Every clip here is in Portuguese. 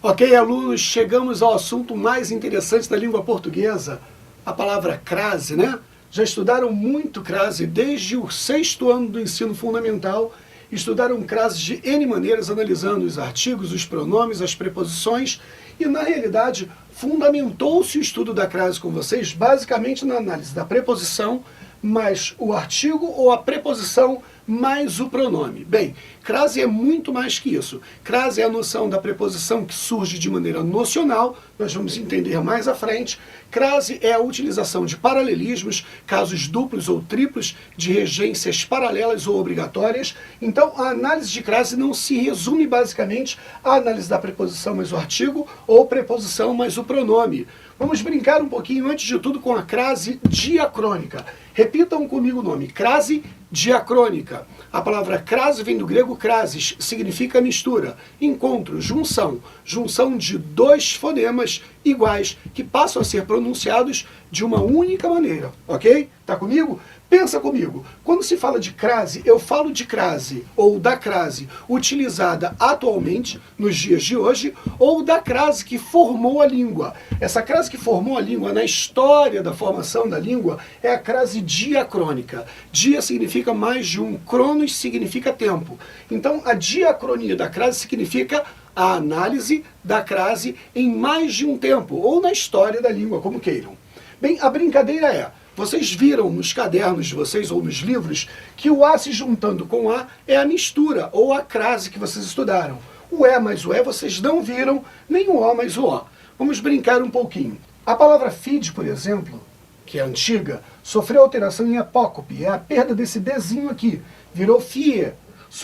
Ok, alunos, chegamos ao assunto mais interessante da língua portuguesa, a palavra crase, né? Já estudaram muito crase desde o 6º ano do ensino fundamental, estudaram crase de N maneiras, analisando os artigos, os pronomes, as preposições, e na realidade fundamentou-se o estudo da crase com vocês basicamente na análise da preposição, mais o artigo ou a preposição, mais o pronome. Bem, crase é muito mais que isso. Crase é a noção da preposição que surge de maneira nocional, nós vamos entender mais à frente. Crase é a utilização de paralelismos, casos duplos ou triplos, de regências paralelas ou obrigatórias. Então, a análise de crase não se resume basicamente à análise da preposição mais o artigo ou preposição mais o pronome. Vamos brincar um pouquinho, antes de tudo, com a crase diacrônica. Repitam comigo o nome, crase diacrônica. A palavra crase vem do grego crasis, significa mistura, encontro, junção. Junção de dois fonemas iguais, que passam a ser pronunciados de uma única maneira, ok? Tá comigo? Pensa comigo, quando se fala de crase, eu falo de crase, ou da crase, utilizada atualmente, nos dias de hoje, ou da crase que formou a língua. Essa crase que formou a língua, na história da formação da língua, é a crase diacrônica. Dia significa mais de um, cronos significa tempo. Então, a diacronia da crase significa a análise da crase em mais de um tempo, ou na história da língua, como queiram. Bem, a brincadeira é, vocês viram nos cadernos de vocês ou nos livros que o A se juntando com A é a mistura ou a crase que vocês estudaram. O E mais o E vocês não viram, nem o O mais o O. Vamos brincar um pouquinho. A palavra feed, por exemplo, que é antiga, sofreu alteração em apócope, é a perda desse Dzinho aqui, virou fie,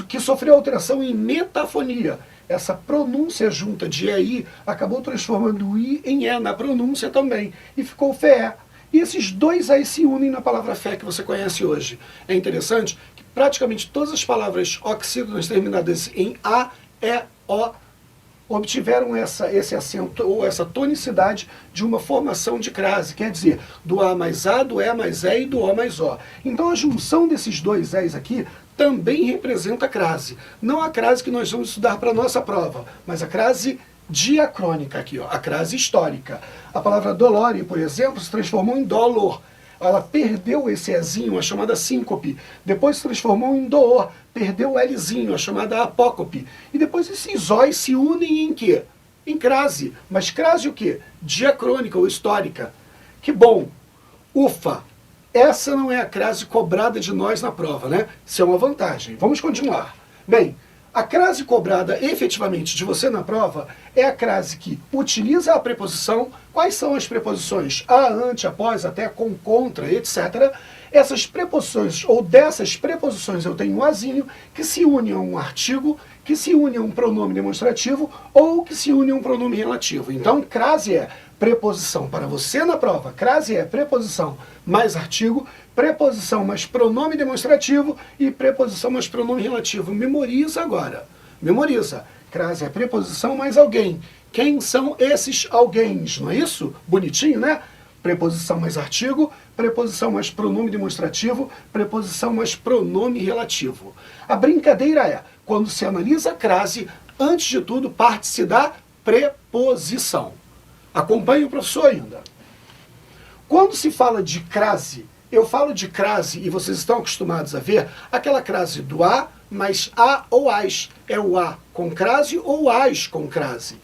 que sofreu alteração em metafonia. Essa pronúncia junta de E e I acabou transformando o I em E na pronúncia também, e ficou fé. E esses dois aí se unem na palavra fé que você conhece hoje. É interessante que praticamente todas as palavras oxítonas terminadas em A, E, O obtiveram esse acento ou essa tonicidade de uma formação de crase, quer dizer, do A mais A, do E mais E e do O mais O. Então a junção desses dois E's aqui também representa a crase. Não a crase que nós vamos estudar para a nossa prova, mas a crase diacrônica aqui, ó, a crase histórica. A palavra dolore, por exemplo, se transformou em dolor. Ela perdeu esse Ezinho, a chamada síncope. Depois se transformou em door, perdeu o Lzinho, a chamada apócope. E depois esses O's se unem em quê? Em crase. Mas crase o quê? Diacrônica ou histórica. Que bom! Ufa! Essa não é a crase cobrada de nós na prova, né? Isso é uma vantagem. Vamos continuar. Bem, a crase cobrada efetivamente de você na prova é a crase que utiliza a preposição. Quais são as preposições? A, ante, após, até, com, contra, etc. Essas preposições, ou dessas preposições, eu tenho um azinho que se une a um artigo, que se une a um pronome demonstrativo ou que se une a um pronome relativo. Então, crase é preposição para você na prova. Crase é preposição mais artigo, preposição mais pronome demonstrativo e preposição mais pronome relativo. Memoriza agora. Memoriza. Crase é preposição mais alguém. Quem são esses alguéns? Não é isso? Bonitinho, né? Preposição mais artigo, preposição mais pronome demonstrativo, preposição mais pronome relativo. A brincadeira é, quando se analisa a crase, antes de tudo, parte-se da preposição. Acompanhe o professor ainda. Quando se fala de crase, eu falo de crase, e vocês estão acostumados a ver, aquela crase do A, mais A ou AS. É o A com crase ou AS com crase.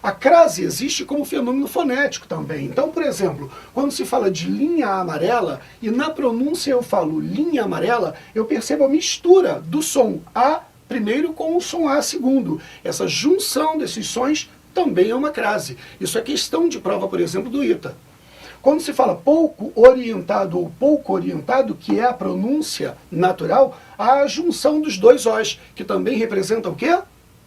A crase existe como fenômeno fonético também. Então, por exemplo, quando se fala de linha amarela, e na pronúncia eu falo linha amarela, eu percebo a mistura do som A primeiro com o som A segundo. Essa junção desses sons também é uma crase. Isso é questão de prova, por exemplo, do ITA. Quando se fala pouco orientado ou pouco orientado, que é a pronúncia natural, há a junção dos dois Os, que também representam o quê?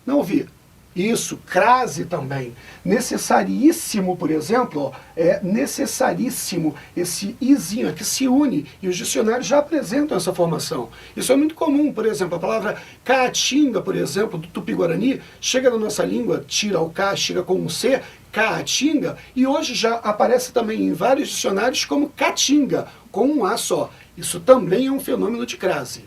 Não ouvi. Isso, crase também. Necessaríssimo, por exemplo, ó, é necessaríssimo. Esse izinho aqui se une e os dicionários já apresentam essa formação. Isso é muito comum, por exemplo, a palavra caatinga, por exemplo, do Tupi-Guarani, chega na nossa língua, tira o K, chega com um C, caatinga, e hoje já aparece também em vários dicionários como caatinga, com um A só. Isso também é um fenômeno de crase.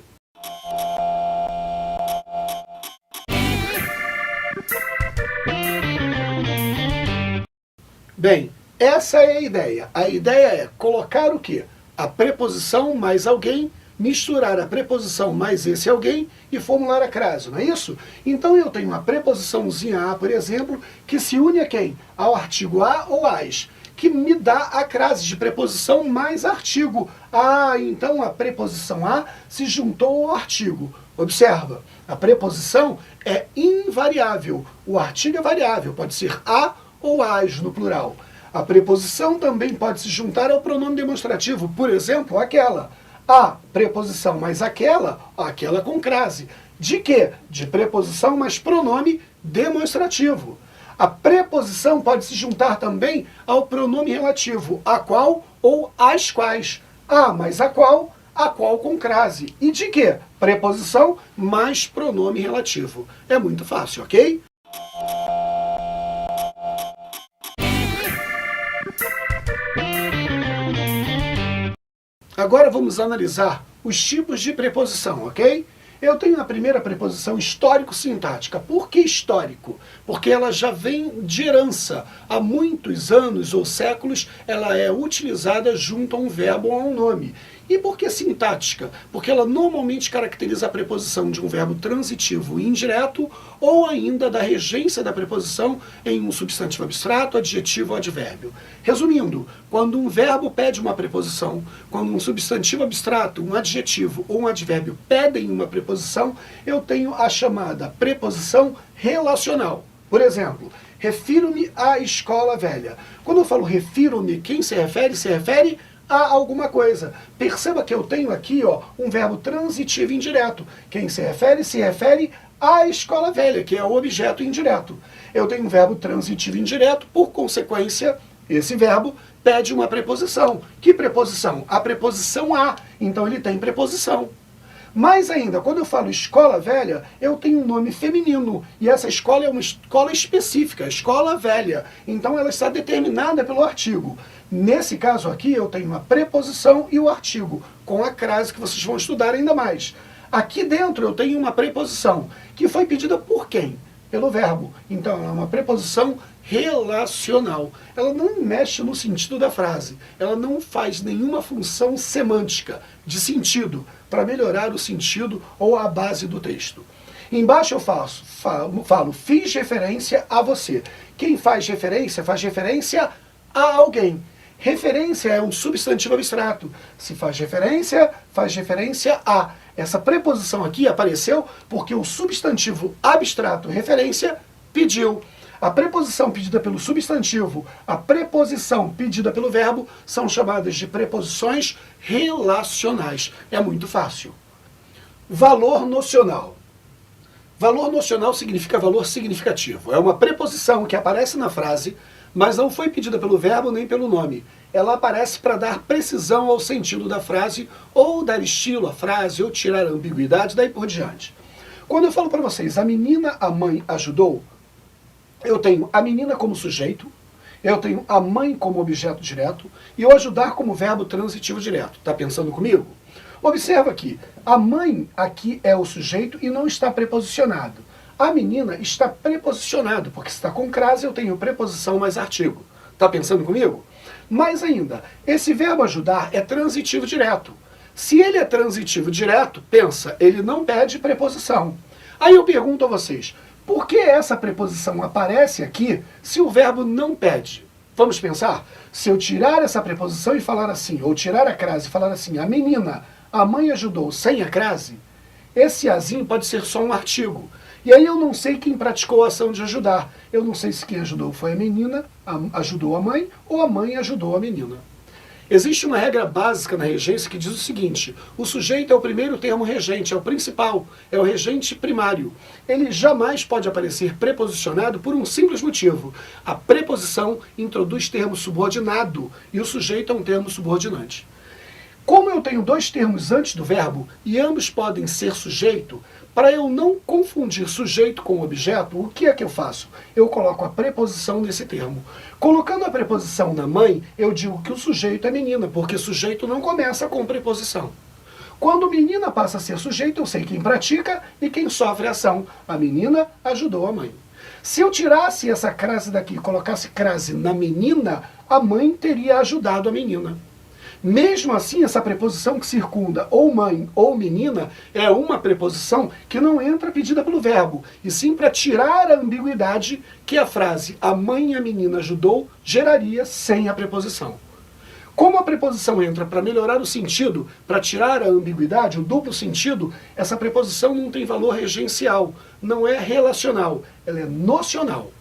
Bem, essa é a ideia. A ideia é colocar o quê? A preposição mais alguém, misturar a preposição mais esse alguém e formular a crase, não é isso? Então eu tenho uma preposiçãozinha a, por exemplo, que se une a quem? Ao artigo a ou as, que me dá a crase de preposição mais artigo. Ah, então a preposição a se juntou ao artigo. Observa, a preposição é invariável, o artigo é variável, pode ser a ou as no plural. A preposição também pode se juntar ao pronome demonstrativo, por exemplo, aquela. A preposição mais aquela, aquela com crase. De quê? De preposição mais pronome demonstrativo. A preposição pode se juntar também ao pronome relativo, a qual ou as quais. A mais a qual com crase. E de quê? Preposição mais pronome relativo. É muito fácil, ok? Agora vamos analisar os tipos de preposição, ok? Eu tenho a primeira preposição histórico-sintática. Por que histórico? Porque ela já vem de herança. Há muitos anos ou séculos ela é utilizada junto a um verbo ou a um nome. E por que sintática? Porque ela normalmente caracteriza a preposição de um verbo transitivo indireto ou ainda da regência da preposição em um substantivo abstrato, adjetivo ou advérbio. Resumindo, quando um verbo pede uma preposição, quando um substantivo abstrato, um adjetivo ou um advérbio pedem uma preposição, eu tenho a chamada preposição relacional. Por exemplo, refiro-me à escola velha. Quando eu falo refiro-me, quem se refere? Se refere a alguma coisa. Perceba que eu tenho aqui um verbo transitivo indireto. Quem se refere à escola velha, que é o objeto indireto. Eu tenho um verbo transitivo indireto, por consequência, esse verbo pede uma preposição. Que preposição? A preposição a. Então ele tem preposição. Mais ainda, quando eu falo escola velha, eu tenho um nome feminino. E essa escola é uma escola específica, escola velha. Então ela está determinada pelo artigo. Nesse caso aqui, eu tenho a preposição e o artigo, com a crase que vocês vão estudar ainda mais. Aqui dentro eu tenho uma preposição, que foi pedida por quem? Pelo verbo. Então ela é uma preposição relacional. Ela não mexe no sentido da frase. Ela não faz nenhuma função semântica, de sentido, para melhorar o sentido ou a base do texto. Embaixo eu falo, fiz referência a você. Quem faz referência a alguém. Referência é um substantivo abstrato. Se faz referência a. Essa preposição aqui apareceu porque o substantivo abstrato referência pediu. A preposição pedida pelo substantivo, a preposição pedida pelo verbo, são chamadas de preposições relacionais. É muito fácil. Valor nocional. Valor nocional significa valor significativo. É uma preposição que aparece na frase, mas não foi pedida pelo verbo nem pelo nome. Ela aparece para dar precisão ao sentido da frase, ou dar estilo à frase, ou tirar a ambiguidade, daí por diante. Quando eu falo para vocês, a menina, a mãe ajudou, eu tenho a menina como sujeito, eu tenho a mãe como objeto direto, e o ajudar como verbo transitivo direto. Está pensando comigo? Observa aqui, a mãe aqui é o sujeito e não está preposicionado. A menina está preposicionado, porque se está com crase eu tenho preposição mais artigo. Está pensando comigo? Mais ainda, esse verbo ajudar é transitivo direto. Se ele é transitivo direto, pensa, ele não pede preposição. Aí eu pergunto a vocês, por que essa preposição aparece aqui se o verbo não pede? Vamos pensar? Se eu tirar essa preposição e falar assim, ou tirar a crase e falar assim, a menina, a mãe ajudou sem a crase, esse azinho pode ser só um artigo. E aí eu não sei quem praticou a ação de ajudar. Eu não sei se quem ajudou foi a menina, ajudou a mãe, ou a mãe ajudou a menina. Existe uma regra básica na regência que diz o seguinte: o sujeito é o primeiro termo regente, é o principal, é o regente primário. Ele jamais pode aparecer preposicionado por um simples motivo. A preposição introduz termo subordinado e o sujeito é um termo subordinante. Como eu tenho dois termos antes do verbo e ambos podem ser sujeito, para eu não confundir sujeito com objeto, o que é que eu faço? Eu coloco a preposição nesse termo. Colocando a preposição na mãe, eu digo que o sujeito é menina, porque sujeito não começa com preposição. Quando menina passa a ser sujeito, eu sei quem pratica e quem sofre a ação. A menina ajudou a mãe. Se eu tirasse essa crase daqui e colocasse crase na menina, a mãe teria ajudado a menina. Mesmo assim, essa preposição que circunda ou mãe ou menina é uma preposição que não entra pedida pelo verbo, e sim para tirar a ambiguidade que a frase a mãe e a menina ajudou geraria sem a preposição. Como a preposição entra para melhorar o sentido, para tirar a ambiguidade, o duplo sentido, essa preposição não tem valor regencial, não é relacional, ela é nocional.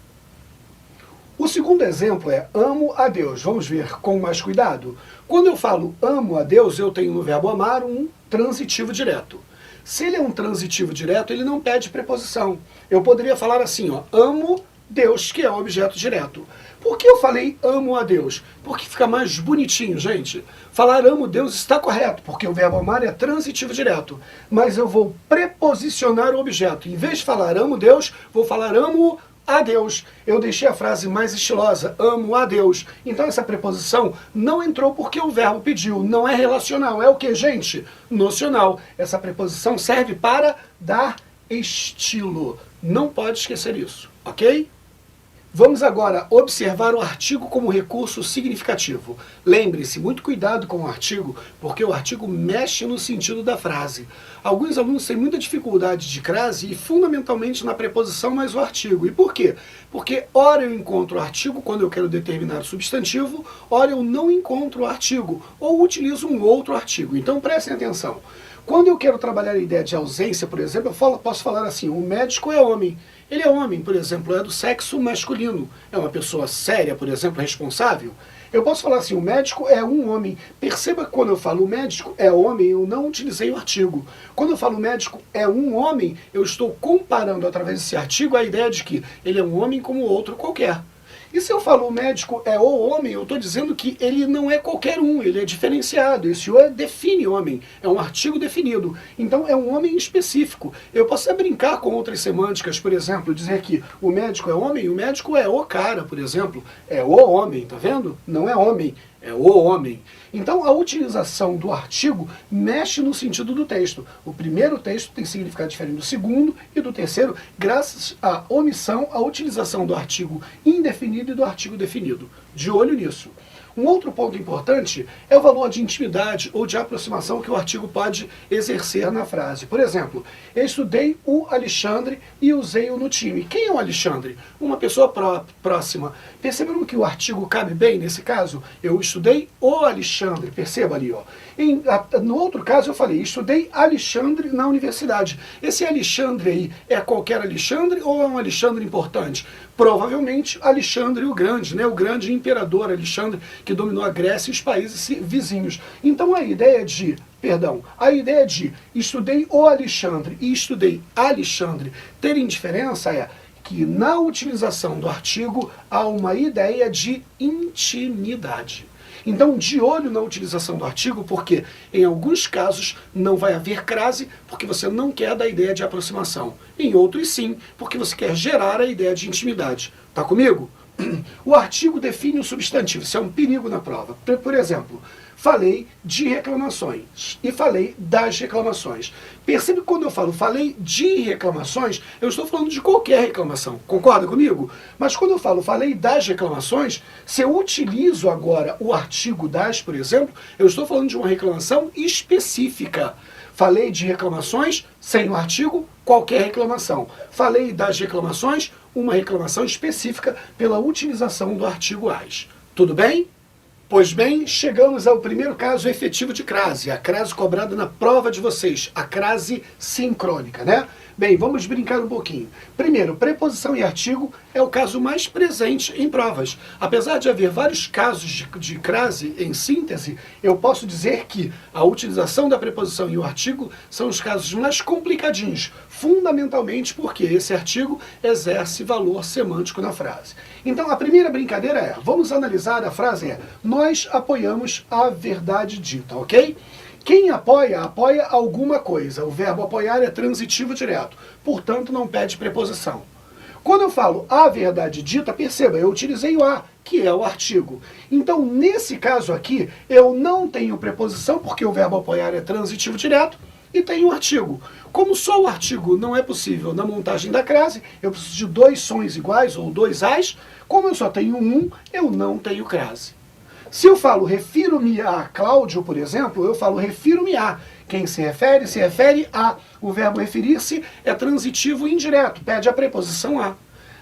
O segundo exemplo é amo a Deus. Vamos ver com mais cuidado. Quando eu falo amo a Deus, eu tenho no verbo amar um transitivo direto. Se ele é um transitivo direto, ele não pede preposição. Eu poderia falar assim, ó, amo Deus, que é o objeto direto. Por que eu falei amo a Deus? Porque fica mais bonitinho, gente. Falar amo Deus está correto, porque o verbo amar é transitivo direto. Mas eu vou preposicionar o objeto. Em vez de falar amo Deus, vou falar amo a Deus. Eu deixei a frase mais estilosa, amo a Deus. Então essa preposição não entrou porque o verbo pediu, não é relacional. É o que, gente? Nocional. Essa preposição serve para dar estilo. Não pode esquecer isso, ok? Vamos agora observar o artigo como recurso significativo. Lembre-se, muito cuidado com o artigo, porque o artigo mexe no sentido da frase. Alguns alunos têm muita dificuldade de crase e fundamentalmente na preposição mais o artigo. E por quê? Porque ora eu encontro o artigo quando eu quero determinar o substantivo, ora eu não encontro o artigo, ou utilizo um outro artigo. Então prestem atenção. Quando eu quero trabalhar a ideia de ausência, por exemplo, eu posso falar assim, o médico é homem. Ele é homem, por exemplo, é do sexo masculino. É uma pessoa séria, por exemplo, responsável. Eu posso falar assim, o médico é um homem. Perceba que quando eu falo o médico é homem, eu não utilizei o artigo. Quando eu falo o médico é um homem, eu estou comparando através desse artigo a ideia de que ele é um homem como outro qualquer. E se eu falo o médico é o homem, eu estou dizendo que ele não é qualquer um, ele é diferenciado. Esse o define homem, é um artigo definido. Então é um homem específico. Eu posso até brincar com outras semânticas, por exemplo, dizer que o médico é homem, o médico é o cara, por exemplo. É o homem, tá vendo? Não é homem, é o homem. Então a utilização do artigo mexe no sentido do texto. O primeiro texto tem significado diferente do segundo e do terceiro, graças à omissão, à utilização do artigo indefinido e do artigo definido. De olho nisso. Um outro ponto importante é o valor de intimidade ou de aproximação que o artigo pode exercer na frase. Por exemplo, eu estudei o Alexandre e usei-o no time. Quem é o Alexandre? Uma pessoa próxima. Perceberam que o artigo cabe bem nesse caso? Eu estudei o Alexandre, perceba ali, ó. No outro caso eu falei, estudei Alexandre na universidade. Esse Alexandre aí é qualquer Alexandre ou é um Alexandre importante? Provavelmente Alexandre o Grande, né? O grande imperador Alexandre que dominou a Grécia e os países vizinhos. Então a ideia de estudei o Alexandre e estudei Alexandre terem diferença é que na utilização do artigo há uma ideia de intimidade. Então, de olho na utilização do artigo, porque em alguns casos não vai haver crase, porque você não quer dar ideia de aproximação. Em outros, sim, porque você quer gerar a ideia de intimidade. Tá comigo? O artigo define o substantivo, isso é um perigo na prova. Por exemplo, falei de reclamações e falei das reclamações. Percebe que quando eu falo falei de reclamações, eu estou falando de qualquer reclamação. Concorda comigo? Mas quando eu falo falei das reclamações, se eu utilizo agora o artigo das, por exemplo, eu estou falando de uma reclamação específica. Falei de reclamações, sem o artigo, qualquer reclamação. Falei das reclamações, uma reclamação específica pela utilização do artigo as. Tudo bem? Pois bem, chegamos ao primeiro caso efetivo de crase, a crase cobrada na prova de vocês, a crase sincrônica, né? Bem, vamos brincar um pouquinho. Primeiro, preposição e artigo é o caso mais presente em provas. Apesar de haver vários casos de crase em síntese, eu posso dizer que a utilização da preposição e o artigo são os casos mais complicadinhos, fundamentalmente porque esse artigo exerce valor semântico na frase. Então, a primeira brincadeira é, vamos analisar a frase nós apoiamos a verdade dita, ok? Quem apoia, apoia alguma coisa. O verbo apoiar é transitivo direto, portanto não pede preposição. Quando eu falo a verdade dita, perceba, eu utilizei o a, que é o artigo. Então, nesse caso aqui, eu não tenho preposição, porque o verbo apoiar é transitivo direto, e tenho o artigo. Como só o artigo não é possível na montagem da crase, eu preciso de dois sons iguais, ou dois as, como eu só tenho um, eu não tenho crase. Se eu falo refiro-me a Cláudio, por exemplo, eu falo refiro-me a. Quem se refere a. O verbo referir-se é transitivo indireto, pede a preposição a.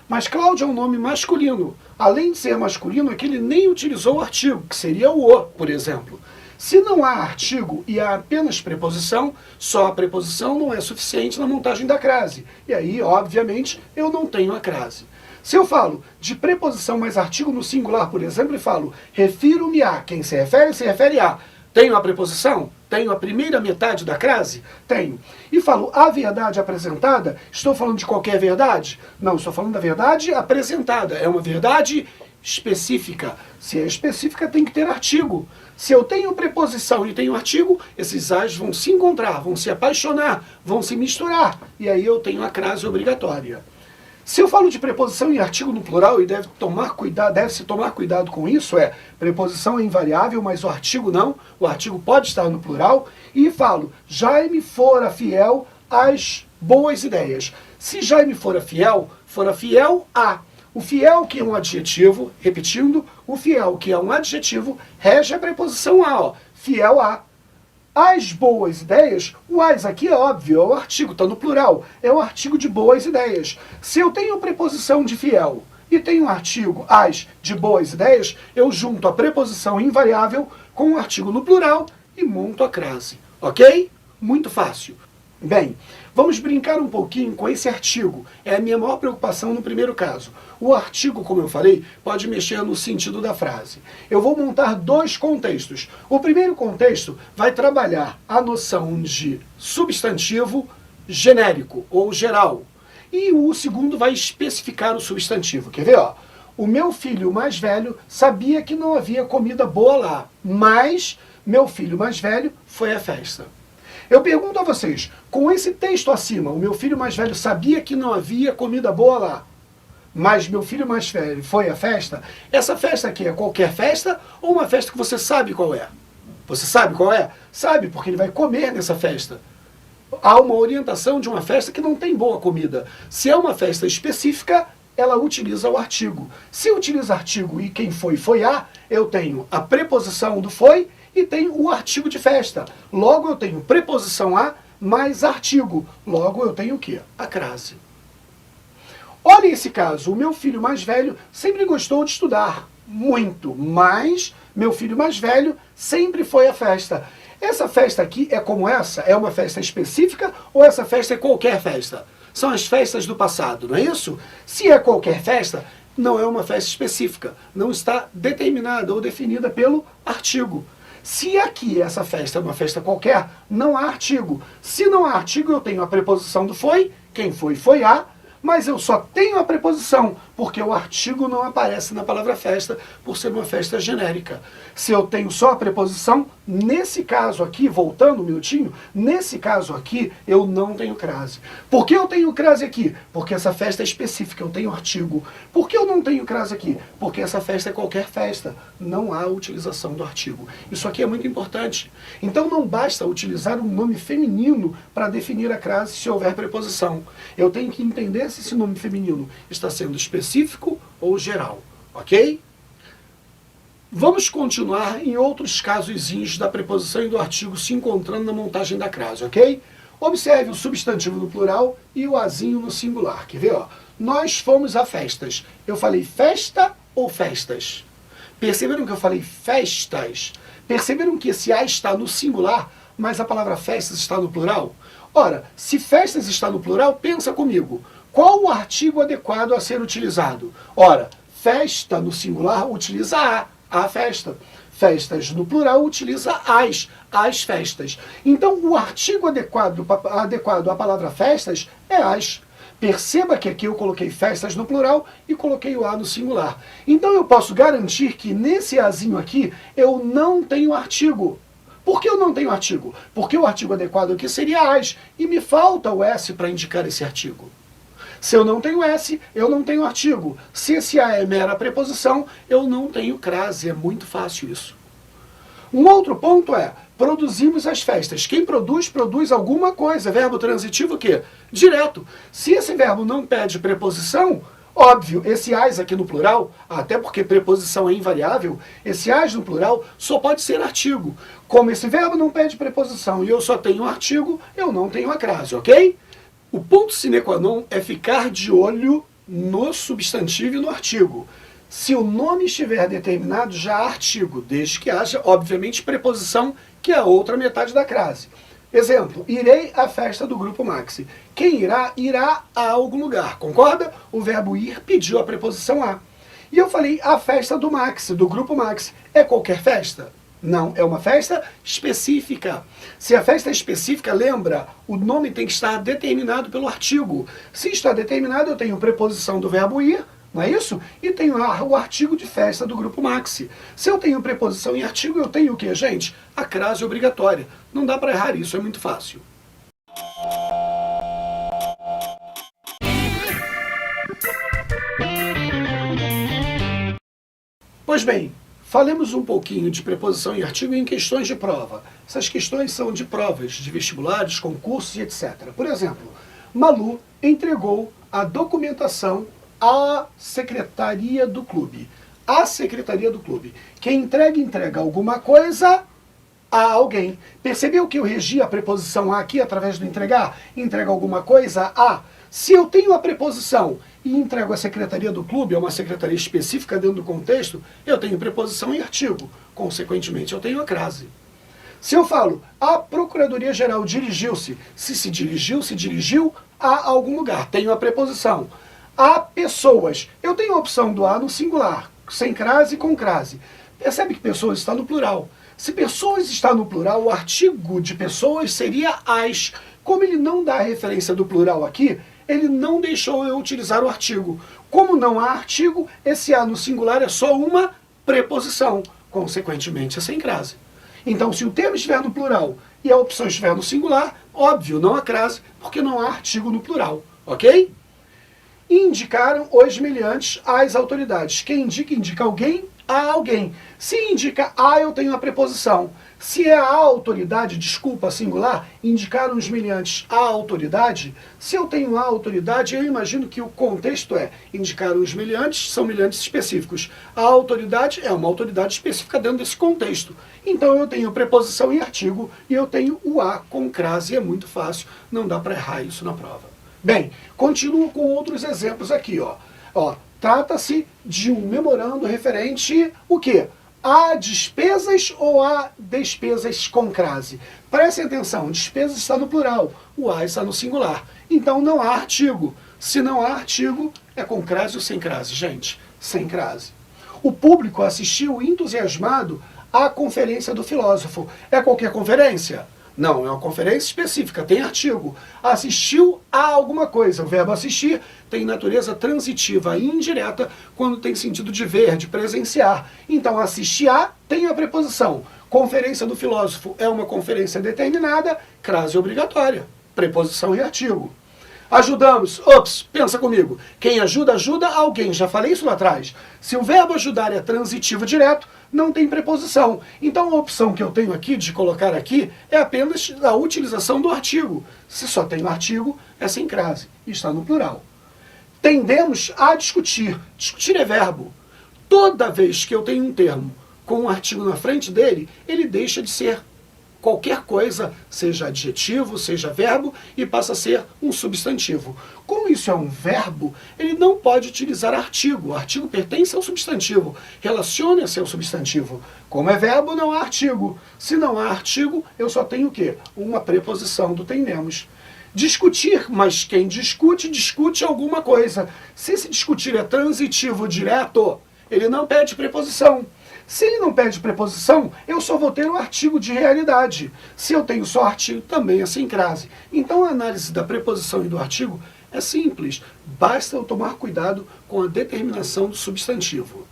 Mas Cláudio é um nome masculino. Além de ser masculino, é que ele nem utilizou o artigo, que seria o, por exemplo. Se não há artigo e há apenas preposição, só a preposição não é suficiente na montagem da crase. E aí, obviamente, eu não tenho a crase. Se eu falo de preposição mais artigo no singular, por exemplo, e falo refiro-me a, quem se refere a. Tenho a preposição? Tenho a primeira metade da crase? Tenho. E falo a verdade apresentada, estou falando de qualquer verdade? Não, estou falando da verdade apresentada. É uma verdade específica. Se é específica, tem que ter artigo. Se eu tenho preposição e tenho artigo, esses as vão se encontrar, vão se apaixonar, vão se misturar. E aí eu tenho a crase obrigatória. Se eu falo de preposição e artigo no plural, e deve-se tomar cuidado com isso, preposição é invariável, mas o artigo não, o artigo pode estar no plural, e falo, Jaime fora fiel às boas ideias. Se Jaime fora fiel a. O fiel, que é um adjetivo, repetindo, o fiel, que é um adjetivo, rege a preposição a, ó, fiel a. As boas ideias, o as aqui é óbvio, é o artigo, está no plural, é o artigo de boas ideias. Se eu tenho preposição de fiel e tenho artigo as de boas ideias, eu junto a preposição invariável com o artigo no plural e monto a crase, ok? Muito fácil. Bem, vamos brincar um pouquinho com esse artigo. É a minha maior preocupação no primeiro caso. O artigo, como eu falei, pode mexer no sentido da frase. Eu vou montar dois contextos. O primeiro contexto vai trabalhar a noção de substantivo genérico ou geral. E o segundo vai especificar o substantivo. Quer ver? Ó? O meu filho mais velho sabia que não havia comida boa lá, mas meu filho mais velho foi à festa. Eu pergunto a vocês, com esse texto acima, o meu filho mais velho sabia que não havia comida boa lá, mas meu filho mais velho foi à festa, essa festa aqui é qualquer festa ou uma festa que você sabe qual é? Você sabe qual é? Sabe, porque ele vai comer nessa festa. Há uma orientação de uma festa que não tem boa comida. Se é uma festa específica, ela utiliza o artigo. Se utiliza artigo e quem foi a, eu tenho a preposição do foi e tenho o artigo de festa. Logo eu tenho preposição a mais artigo. Logo eu tenho o quê? A crase. Olha esse caso. O meu filho mais velho sempre gostou de estudar. Muito. Mas meu filho mais velho sempre foi à festa. Essa festa aqui é como essa? É uma festa específica ou essa festa é qualquer festa? São as festas do passado, não é isso? Se é qualquer festa, não é uma festa específica. Não está determinada ou definida pelo artigo. Se aqui essa festa é uma festa qualquer, não há artigo. Se não há artigo, eu tenho a preposição do foi, quem foi a, mas eu só tenho a preposição, porque o artigo não aparece na palavra festa, por ser uma festa genérica. Se eu tenho só a preposição, nesse caso aqui, voltando um minutinho, nesse caso aqui, eu não tenho crase. Por que eu tenho crase aqui? Porque essa festa é específica, eu tenho artigo. Por que eu não tenho crase aqui? Porque essa festa é qualquer festa, não há utilização do artigo. Isso aqui é muito importante. Então não basta utilizar um nome feminino para definir a crase se houver preposição. Eu tenho que entender se esse nome feminino está sendo específico ou geral, ok? Vamos continuar em outros casozinhos da preposição e do artigo se encontrando na montagem da crase, ok? Observe o substantivo no plural e o azinho no singular. Quer ver? Ó? Nós fomos a festas. Eu falei festa ou festas? Perceberam que eu falei festas? Perceberam que esse a está no singular, mas a palavra festas está no plural? Ora, se festas está no plural, pensa comigo. Qual o artigo adequado a ser utilizado? Ora, festa no singular utiliza a festa. Festas no plural utiliza as festas. Então, o artigo adequado à palavra festas é as. Perceba que aqui eu coloquei festas no plural e coloquei o a no singular. Então, eu posso garantir que nesse azinho aqui eu não tenho artigo. Por que eu não tenho artigo? Porque o artigo adequado aqui seria as, e me falta o S para indicar esse artigo. Se eu não tenho S, eu não tenho artigo. Se esse a é mera preposição, eu não tenho crase. É muito fácil isso. Um outro ponto é, produzimos as festas. Quem produz, produz alguma coisa. Verbo transitivo o quê? Direto. Se esse verbo não pede preposição, óbvio, esse as aqui no plural, até porque preposição é invariável, esse as no plural só pode ser artigo. Como esse verbo não pede preposição e eu só tenho artigo, eu não tenho a crase, ok? O ponto sine qua non é ficar de olho no substantivo e no artigo. Se o nome estiver determinado, já há artigo, desde que haja, obviamente, preposição, que é a outra metade da crase. Exemplo, irei à festa do Grupo Maxi. Quem irá, irá a algum lugar, concorda? O verbo ir pediu a preposição a. E eu falei a festa do Maxi, do Grupo Maxi. É qualquer festa? Não, é uma festa específica. Se a festa é específica, lembra, o nome tem que estar determinado pelo artigo. Se está determinado, eu tenho preposição do verbo ir, não é isso? E tenho o artigo de festa do Grupo Maxi. Se eu tenho preposição em artigo, eu tenho o quê, gente? A crase obrigatória. Não dá para errar isso, é muito fácil. Pois bem, falemos um pouquinho de preposição e artigo em questões de prova. Essas questões são de provas, de vestibulares, concursos e etc. Por exemplo, Malu entregou a documentação à secretaria do clube. A secretaria do clube. Quem entrega alguma coisa a alguém. Percebeu que eu regi a preposição a aqui através do entregar? Entrega alguma coisa a. Se eu tenho a preposição e entrego a secretaria do clube, é uma secretaria específica dentro do contexto, eu tenho preposição em artigo. Consequentemente, eu tenho a crase. Se eu falo, a Procuradoria-Geral dirigiu-se, se dirigiu a algum lugar, tenho a preposição. A pessoas, eu tenho a opção do a no singular, sem crase e com crase. Percebe que pessoas está no plural. Se pessoas está no plural, o artigo de pessoas seria as. Como ele não dá a referência do plural aqui, ele não deixou eu utilizar o artigo. Como não há artigo, esse a no singular é só uma preposição. Consequentemente, é sem crase. Então, se o termo estiver no plural e a opção estiver no singular, óbvio, não há crase, porque não há artigo no plural. Ok? Indicaram os meliantes às autoridades. Quem indica, indica alguém a alguém. Se indica a, eu tenho a preposição. Se é a autoridade, desculpa, singular, indicaram os meliantes à autoridade, se eu tenho a autoridade, eu imagino que o contexto é indicaram os meliantes, são meliantes específicos. A autoridade é uma autoridade específica dentro desse contexto. Então eu tenho preposição e artigo e eu tenho o a com crase, é muito fácil, não dá para errar isso na prova. Bem, continuo com outros exemplos aqui, ó. Trata-se de um memorando referente o quê? A despesas ou a despesas com crase? Prestem atenção, despesas está no plural, o a está no singular. Então não há artigo. Se não há artigo, é com crase ou sem crase? Gente, sem crase. O público assistiu entusiasmado à conferência do filósofo. É qualquer conferência? Não, é uma conferência específica, tem artigo. Assistiu a alguma coisa. O verbo assistir tem natureza transitiva e indireta quando tem sentido de ver, de presenciar. Então, assistir a tem a preposição. Conferência do filósofo é uma conferência determinada, crase obrigatória, preposição e artigo. Ajudamos. Ops, pensa comigo. Quem ajuda, ajuda alguém. Já falei isso lá atrás. Se o verbo ajudar é transitivo direto, não tem preposição. Então a opção que eu tenho aqui de colocar aqui é apenas a utilização do artigo. Se só tem o artigo, é sem crase. E está no plural. Tendemos a discutir. Discutir é verbo. Toda vez que eu tenho um termo com um artigo na frente dele, ele deixa de ser qualquer coisa, seja adjetivo, seja verbo, e passa a ser um substantivo. Como isso é um verbo, ele não pode utilizar artigo. O artigo pertence ao substantivo, relaciona-se ao substantivo. Como é verbo, não há artigo. Se não há artigo, eu só tenho o quê? Uma preposição do tenemos. Discutir, mas quem discute, discute alguma coisa. Se esse discutir é transitivo direto, ele não pede preposição. Se ele não pede preposição, eu só vou ter o artigo de realidade. Se eu tenho só artigo, também é sem crase. Então a análise da preposição e do artigo é simples. Basta eu tomar cuidado com a determinação do substantivo.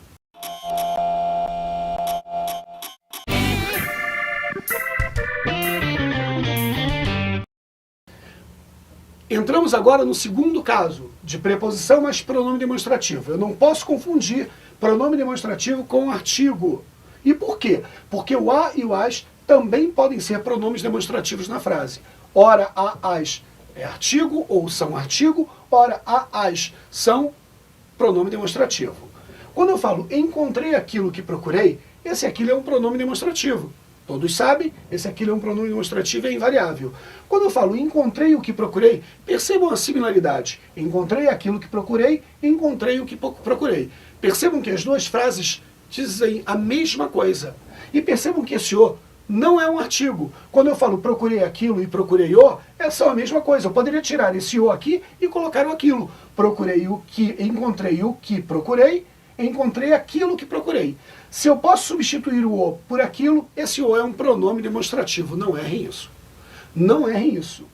Entramos agora no segundo caso, de preposição mais pronome demonstrativo. Eu não posso confundir pronome demonstrativo com artigo. E por quê? Porque o a e o as também podem ser pronomes demonstrativos na frase. Ora, a, as é artigo ou são artigo, ora, a, as são pronome demonstrativo. Quando eu falo encontrei aquilo que procurei, esse aquilo é um pronome demonstrativo. Todos sabem, esse aquilo é um pronome demonstrativo e é invariável. Quando eu falo encontrei o que procurei, percebam a similaridade. Encontrei aquilo que procurei, encontrei o que procurei. Percebam que as duas frases dizem a mesma coisa. E percebam que esse o não é um artigo. Quando eu falo procurei aquilo e procurei o, é só a mesma coisa. Eu poderia tirar esse o aqui e colocar o aquilo. Procurei o que, encontrei o que procurei, encontrei aquilo que procurei. Se eu posso substituir o o por aquilo, esse o é um pronome demonstrativo. Não errem isso. Não errem isso.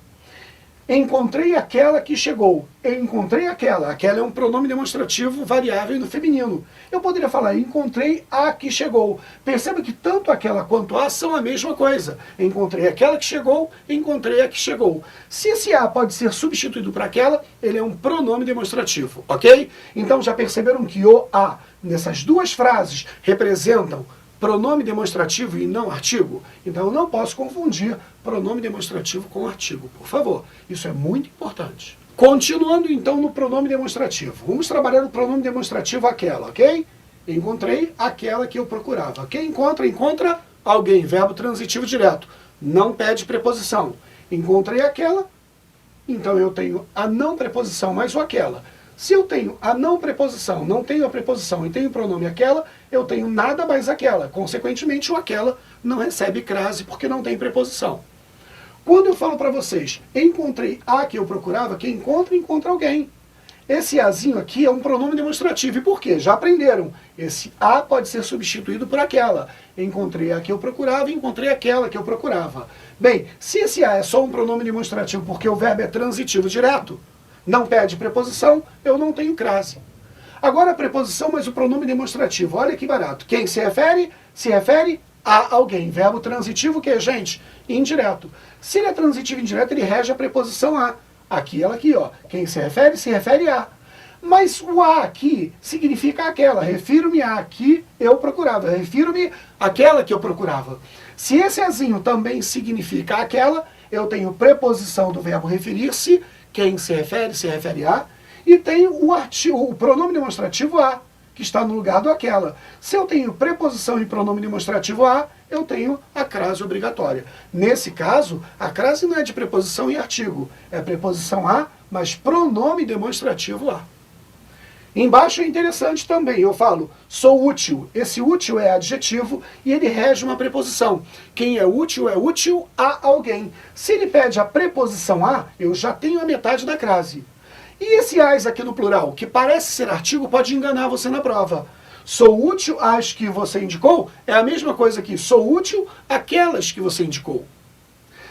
Encontrei aquela que chegou. Encontrei aquela. Aquela é um pronome demonstrativo variável no feminino. Eu poderia falar encontrei a que chegou. Perceba que tanto aquela quanto a são a mesma coisa. Encontrei aquela que chegou, encontrei a que chegou. Se esse a pode ser substituído por aquela, ele é um pronome demonstrativo, ok? Então já perceberam que o a, nessas duas frases, representam pronome demonstrativo e não artigo? Então eu não posso confundir pronome demonstrativo com artigo, por favor. Isso é muito importante. Continuando então no pronome demonstrativo. Vamos trabalhar o pronome demonstrativo aquela, ok? Encontrei aquela que eu procurava. Quem encontra, encontra alguém. Verbo transitivo direto. Não pede preposição. Encontrei aquela, então eu tenho a não preposição mais o aquela. Se eu tenho a não preposição, não tenho a preposição e tenho o pronome aquela, eu tenho nada mais aquela. Consequentemente, o aquela não recebe crase porque não tem preposição. Quando eu falo para vocês, encontrei a que eu procurava, quem encontra, encontra alguém. Esse azinho aqui é um pronome demonstrativo. E por quê? Já aprenderam. Esse a pode ser substituído por aquela. Encontrei a que eu procurava, encontrei aquela que eu procurava. Bem, se esse a é só um pronome demonstrativo porque o verbo é transitivo direto, não pede preposição, eu não tenho crase. Agora a preposição, mas o pronome demonstrativo. Olha que barato. Quem se refere a alguém. Verbo transitivo que é, gente? Indireto. Se ele é transitivo indireto, ele rege a preposição a. Aqui, ela aqui, ó. Quem se refere a. Mas o a aqui significa aquela. Refiro-me a que eu procurava. Refiro-me àquela que eu procurava. Se esse azinho também significa aquela, eu tenho preposição do verbo referir-se, quem se refere a, e tenho o pronome demonstrativo a, que está no lugar do aquela. Se eu tenho preposição e pronome demonstrativo a, eu tenho a crase obrigatória. Nesse caso, a crase não é de preposição e artigo, é preposição a, mas pronome demonstrativo a. Embaixo é interessante também, eu falo, sou útil. Esse útil é adjetivo e ele rege uma preposição. Quem é útil a alguém. Se ele pede a preposição a, eu já tenho a metade da crase. E esse as aqui no plural, que parece ser artigo, pode enganar você na prova. Sou útil às que você indicou, é a mesma coisa que sou útil àquelas que você indicou.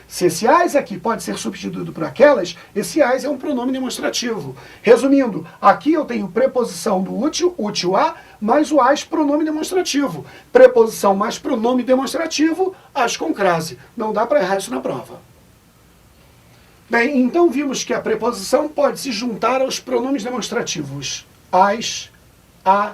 Se esse as aqui pode ser substituído por aquelas, esse as é um pronome demonstrativo. Resumindo, aqui eu tenho preposição do útil a, mais o as pronome demonstrativo. Preposição mais pronome demonstrativo, as com crase. Não dá para errar isso na prova. Bem, então vimos que a preposição pode se juntar aos pronomes demonstrativos. As, a,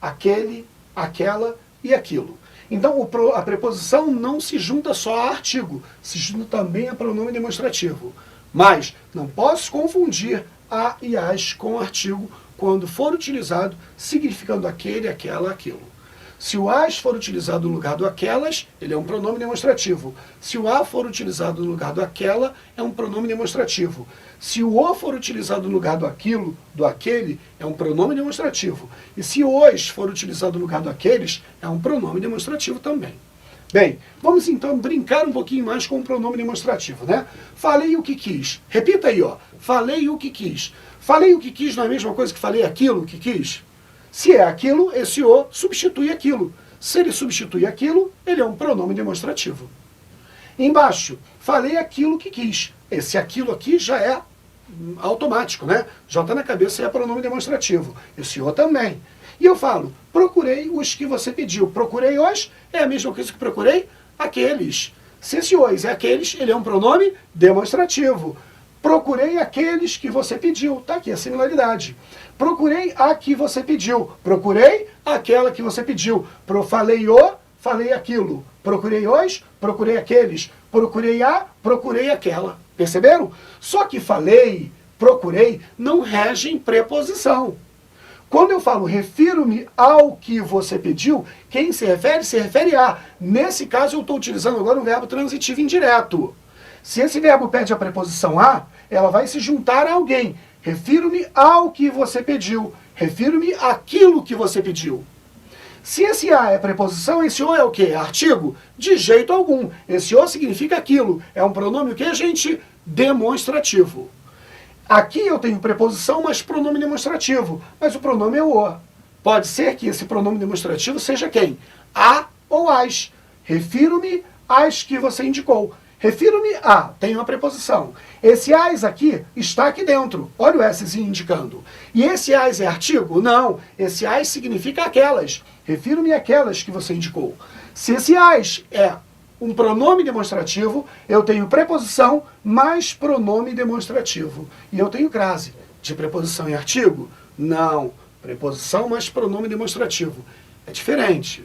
aquele, aquela e aquilo. Então, a preposição não se junta só a artigo, se junta também a pronome demonstrativo. Mas não posso confundir a e as com artigo quando for utilizado significando aquele, aquela, aquilo. Se o as for utilizado no lugar do aquelas, ele é um pronome demonstrativo. Se o a for utilizado no lugar do aquela, é um pronome demonstrativo. Se o for utilizado no lugar do aquilo, do aquele, é um pronome demonstrativo. E se os for utilizado no lugar do aqueles, é um pronome demonstrativo também. Bem, vamos então brincar um pouquinho mais com o pronome demonstrativo, né? Falei o que quis. Repita aí, ó. Falei o que quis. Falei o que quis não é a mesma coisa que falei aquilo que quis? Se é aquilo, esse o substitui aquilo. Se ele substitui aquilo, ele é um pronome demonstrativo. Embaixo, falei aquilo que quis. Esse aquilo aqui já é automático, né? Já está na cabeça e é pronome demonstrativo. Esse o também. E eu falo, procurei os que você pediu. Procurei os é a mesma coisa que procurei aqueles. Se esse os é aqueles, ele é um pronome demonstrativo. Procurei aqueles que você pediu. Está aqui a similaridade. Procurei a que você pediu. Procurei aquela que você pediu. Falei o, falei aquilo. Procurei os, procurei aqueles. Procurei a, procurei aquela. Perceberam? Só que falei, procurei, não regem preposição. Quando eu falo refiro-me ao que você pediu, quem se refere a. Nesse caso, eu estou utilizando agora um verbo transitivo indireto. Se esse verbo pede a preposição a, ela vai se juntar a alguém. Refiro-me ao que você pediu. Refiro-me àquilo que você pediu. Se esse a é preposição, esse o é o quê? Artigo? De jeito algum. Esse o significa aquilo. É um pronome o quê, gente? Demonstrativo. Aqui eu tenho preposição, mas pronome demonstrativo. Mas o pronome é o o. Pode ser que esse pronome demonstrativo seja quem? A ou as. Refiro-me às que você indicou. Refiro-me a, tem uma preposição. Esse as aqui está aqui dentro. Olha o Szinho indicando. E esse as é artigo? Não. Esse as significa aquelas. Refiro-me àquelas que você indicou. Se esse as é um pronome demonstrativo, eu tenho preposição mais pronome demonstrativo. E eu tenho crase. De preposição e artigo? Não. Preposição mais pronome demonstrativo. É diferente.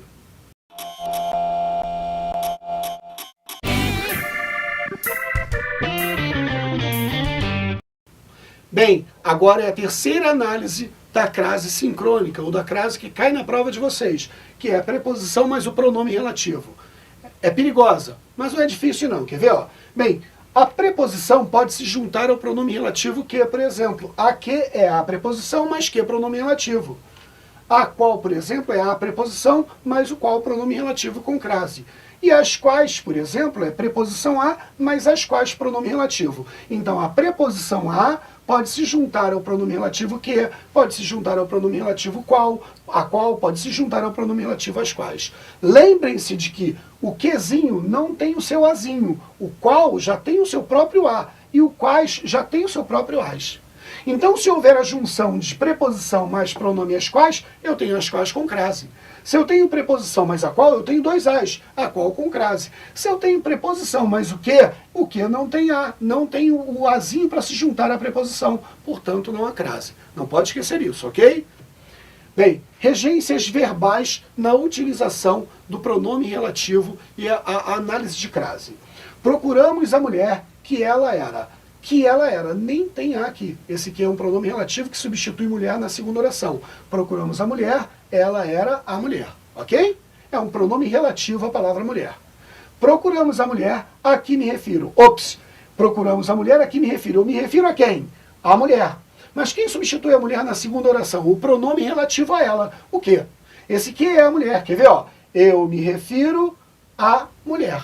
Bem, agora é a terceira análise da crase sincrônica, ou da crase que cai na prova de vocês, que é a preposição mais o pronome relativo. É perigosa, mas não é difícil não, quer ver? Ó? Bem, a preposição pode se juntar ao pronome relativo que, por exemplo, a que é a preposição, mais que é pronome relativo. A qual, por exemplo, é a preposição, mais o qual pronome relativo com crase. E as quais, por exemplo, é preposição a, mais as quais pronome relativo. Então, a preposição a pode se juntar ao pronome relativo que, pode se juntar ao pronome relativo qual, a qual pode se juntar ao pronome relativo as quais. Lembrem-se de que o quezinho não tem o seu azinho, o qual já tem o seu próprio a, e o quais já tem o seu próprio as. Então, se houver a junção de preposição mais pronome as quais, eu tenho as quais com crase. Se eu tenho preposição mais a qual, eu tenho dois as, a qual com crase. Se eu tenho preposição mais o que não tem a, não tem o azinho para se juntar à preposição, portanto não há crase. Não pode esquecer isso, ok? Bem, regências verbais na utilização do pronome relativo e a análise de crase. Procuramos a mulher que ela era. Que ela era, nem tem a aqui. Esse aqui é um pronome relativo que substitui mulher na segunda oração. Procuramos a mulher, ela era a mulher, ok? É um pronome relativo à palavra mulher. Procuramos a mulher, a que me refiro. Ops, procuramos a mulher, a que me refiro. Eu me refiro a quem? A mulher. Mas quem substitui a mulher na segunda oração? O pronome relativo a ela. O quê? Esse que é a mulher. Quer ver? Ó? Eu me refiro à mulher.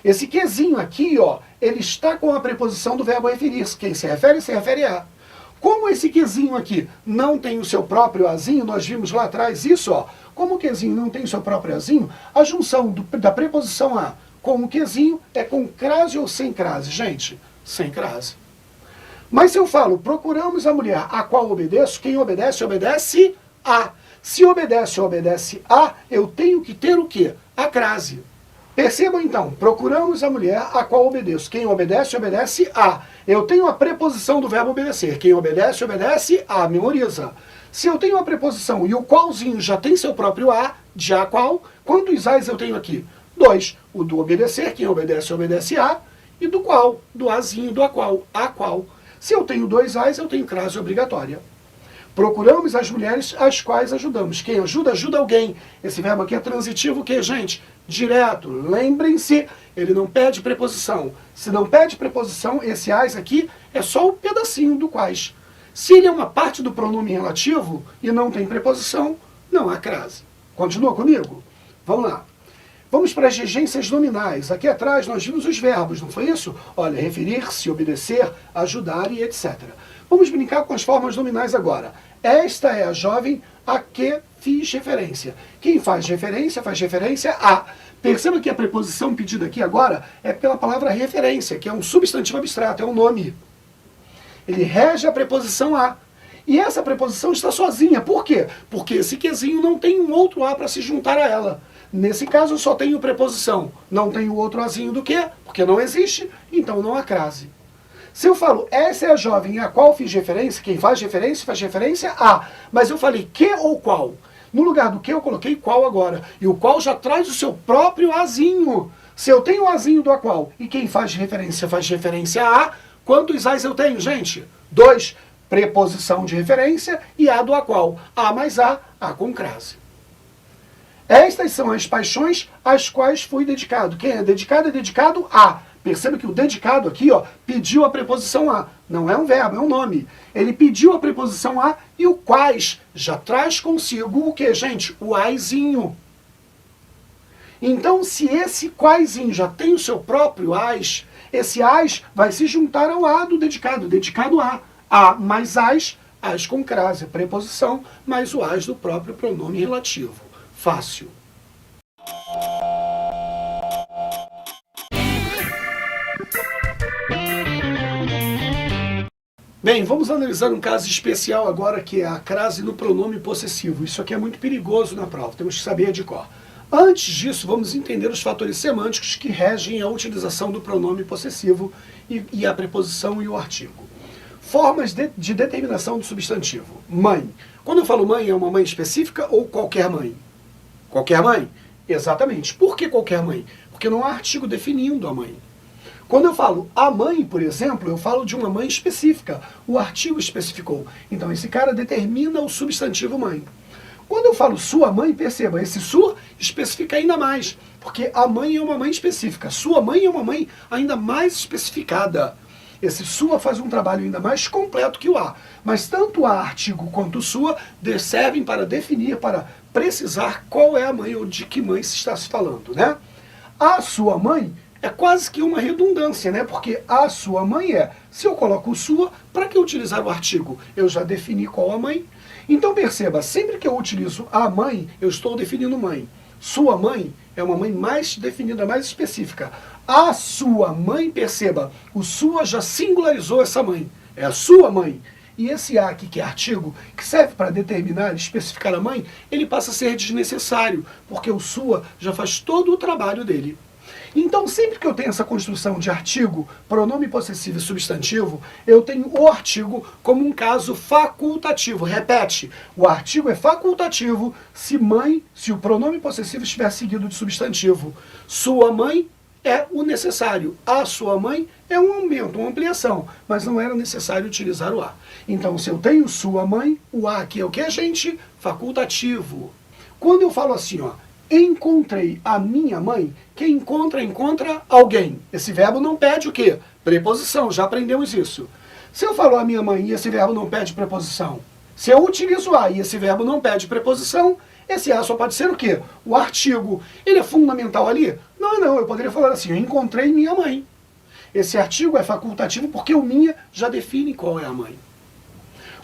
Esse quezinho aqui, ó, ele está com a preposição do verbo referir-se. Quem se refere a. Como esse quezinho aqui não tem o seu próprio azinho, nós vimos lá atrás isso, ó. Como o quezinho não tem o seu próprio azinho, a junção da preposição a com o quezinho é com crase ou sem crase? Gente, sem crase. Mas se eu falo, procuramos a mulher a qual obedeço, quem obedece, obedece a. Se obedece, obedece a, eu tenho que ter o quê? A crase. Percebam então, procuramos a mulher a qual obedeço. Quem obedece, obedece a. Eu tenho a preposição do verbo obedecer. Quem obedece, obedece a. Memoriza. Se eu tenho a preposição e o qualzinho já tem seu próprio a, de a qual, quantos as eu tenho aqui? Dois. O do obedecer, quem obedece, obedece a. E do qual, do azinho, do a qual. Se eu tenho dois as, eu tenho crase obrigatória. Procuramos as mulheres às quais ajudamos. Quem ajuda, ajuda alguém. Esse verbo aqui é transitivo o quê, gente? Direto. Lembrem-se, ele não pede preposição. Se não pede preposição, esse as aqui é só um pedacinho do quais. Se ele é uma parte do pronome relativo e não tem preposição, não há crase. Continua comigo? Vamos lá. Vamos para as regências nominais. Aqui atrás nós vimos os verbos, não foi isso? Olha, referir-se, obedecer, ajudar e etc. Vamos brincar com as formas nominais agora. Esta é a jovem a que fiz referência. Quem faz referência a. Perceba que a preposição pedida aqui agora é pela palavra referência, que é um substantivo abstrato, é um nome. Ele rege a preposição a. E essa preposição está sozinha. Por quê? Porque esse quezinho não tem um outro a para se juntar a ela. Nesse caso, eu só tenho preposição. Não tenho outro azinho do que? Porque não existe, então não há crase. Se eu falo, essa é a jovem a qual fiz referência, quem faz referência a. Mas eu falei que ou qual. No lugar do que, eu coloquei qual agora. E o qual já traz o seu próprio azinho. Se eu tenho o azinho do a qual e quem faz referência a, quantos as eu tenho, gente? 2. Preposição de referência e a do a qual. A mais a com crase. Estas são as paixões às quais fui dedicado. Quem é dedicado a. Perceba que o dedicado aqui, ó, pediu a preposição a. Não é um verbo, é um nome. Ele pediu a preposição a e o quais já traz consigo o que, gente? O aizinho. Então, se esse quaizinho já tem o seu próprio as, esse as vai se juntar ao a do dedicado a. A mais as com crase, preposição, mais o as do próprio pronome relativo. Fácil. Bem, vamos analisar um caso especial agora, que é a crase no pronome possessivo. Isso aqui é muito perigoso na prova, temos que saber de cor. Antes disso, vamos entender os fatores semânticos que regem a utilização do pronome possessivo e a preposição e o artigo. Formas de determinação do substantivo. Mãe. Quando eu falo mãe, é uma mãe específica ou qualquer mãe? Qualquer mãe? Exatamente. Por que qualquer mãe? Porque não há artigo definindo a mãe. Quando eu falo a mãe, por exemplo, eu falo de uma mãe específica. O artigo especificou. Então, esse cara determina o substantivo mãe. Quando eu falo sua mãe, perceba, esse sua especifica ainda mais. Porque a mãe é uma mãe específica. Sua mãe é uma mãe ainda mais especificada. Esse sua faz um trabalho ainda mais completo que o a. Mas tanto a artigo quanto o sua servem para definir, para precisar qual é a mãe ou de que mãe se está se falando, né? A sua mãe é quase que uma redundância, né? Porque a sua mãe é, se eu coloco o sua, para que utilizar o artigo? Eu já defini qual a mãe. Então perceba, sempre que eu utilizo a mãe, eu estou definindo mãe. Sua mãe é uma mãe mais definida, mais específica. A sua mãe, perceba, o sua já singularizou essa mãe. É a sua mãe. E esse a aqui, que é artigo, que serve para determinar, especificar a mãe, ele passa a ser desnecessário, porque o sua já faz todo o trabalho dele. Então, sempre que eu tenho essa construção de artigo, pronome possessivo e substantivo, eu tenho o artigo como um caso facultativo. Repete, o artigo é facultativo se o pronome possessivo estiver seguido de substantivo. Sua mãe é o necessário. A sua mãe é um aumento, uma ampliação, mas não era necessário utilizar o a. Então, se eu tenho sua mãe, o a aqui é o que, gente? Facultativo. Quando eu falo assim, ó, encontrei a minha mãe, quem encontra alguém. Esse verbo não pede o quê? Preposição, já aprendemos isso. Se eu falo a minha mãe e esse verbo não pede preposição, se eu utilizo a e esse verbo não pede preposição, esse a só pode ser o quê? O artigo. Ele é fundamental ali? Não, eu poderia falar assim, eu encontrei minha mãe. Esse artigo é facultativo porque o minha já define qual é a mãe.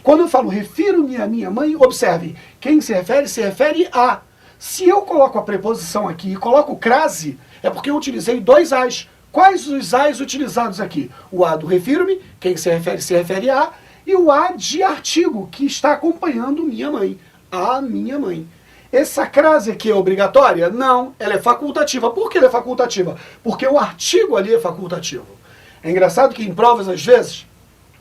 Quando eu falo refiro-me à minha mãe, observe, quem se refere a. Se eu coloco a preposição aqui e coloco crase, é porque eu utilizei dois as. Quais os as utilizados aqui? O a do refiro-me, quem se refere a, e o a de artigo, que está acompanhando minha mãe. A minha mãe. Essa crase aqui é obrigatória? Não, ela é facultativa. Por que ela é facultativa? Porque o artigo ali é facultativo. É engraçado que em provas, às vezes,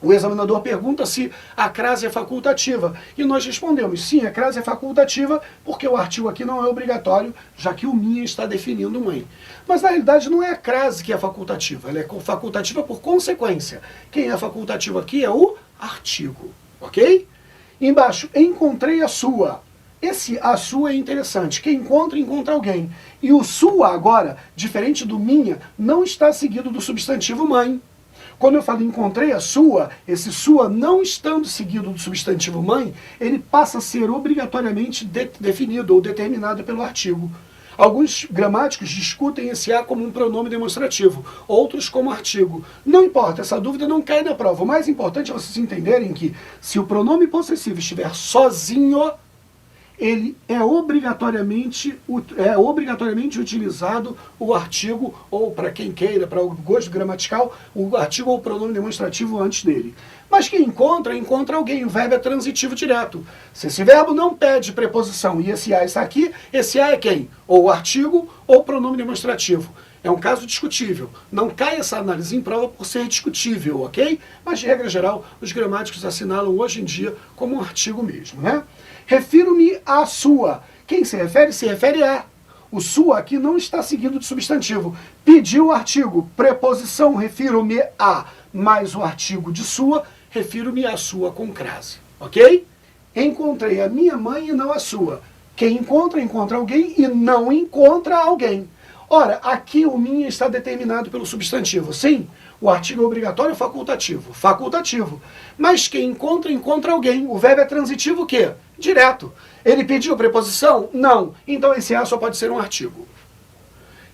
o examinador pergunta se a crase é facultativa. E nós respondemos, sim, a crase é facultativa, porque o artigo aqui não é obrigatório, já que o minha está definindo mãe. Mas na realidade não é a crase que é facultativa, ela é facultativa por consequência. Quem é facultativo aqui é o artigo, ok? Embaixo, encontrei a sua. Esse a sua é interessante. Quem encontra, encontra alguém. E o sua agora, diferente do minha, não está seguido do substantivo mãe. Quando eu falo encontrei a sua, esse sua não estando seguido do substantivo mãe, ele passa a ser obrigatoriamente definido ou determinado pelo artigo. Alguns gramáticos discutem esse a como um pronome demonstrativo, outros como artigo. Não importa, essa dúvida não cai na prova. O mais importante é vocês entenderem que, se o pronome possessivo estiver sozinho, ele é obrigatoriamente utilizado o artigo, ou para quem queira, para o gosto gramatical, o artigo ou o pronome demonstrativo antes dele. Mas quem encontra, encontra alguém. O verbo é transitivo direto. Se esse verbo não pede preposição e esse a está aqui, esse a é quem? Ou o artigo ou o pronome demonstrativo. É um caso discutível. Não cai essa análise em prova por ser discutível, ok? Mas, de regra geral, os gramáticos assinalam hoje em dia como um artigo mesmo, né? Refiro-me à sua. Quem se refere a. O sua aqui não está seguido de substantivo. Pediu o artigo, preposição, refiro-me a, mais o artigo de sua, refiro-me à sua com crase, ok? Encontrei a minha mãe e não a sua. Quem encontra, encontra alguém e não encontra alguém. Ora, aqui o minha está determinado pelo substantivo. Sim, o artigo é obrigatório ou facultativo? Facultativo. Mas quem encontra, encontra alguém. O verbo é transitivo o quê? Direto. Ele pediu preposição? Não. Então esse a só pode ser um artigo.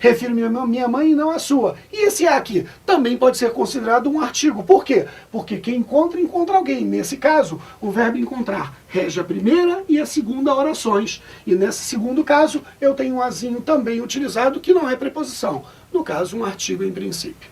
Refiro-me a minha mãe e não a sua. E esse a aqui também pode ser considerado um artigo. Por quê? Porque quem encontra, encontra alguém. Nesse caso, o verbo encontrar rege a primeira e a segunda orações. E nesse segundo caso, eu tenho um azinho também utilizado, que não é preposição. No caso, um artigo em princípio.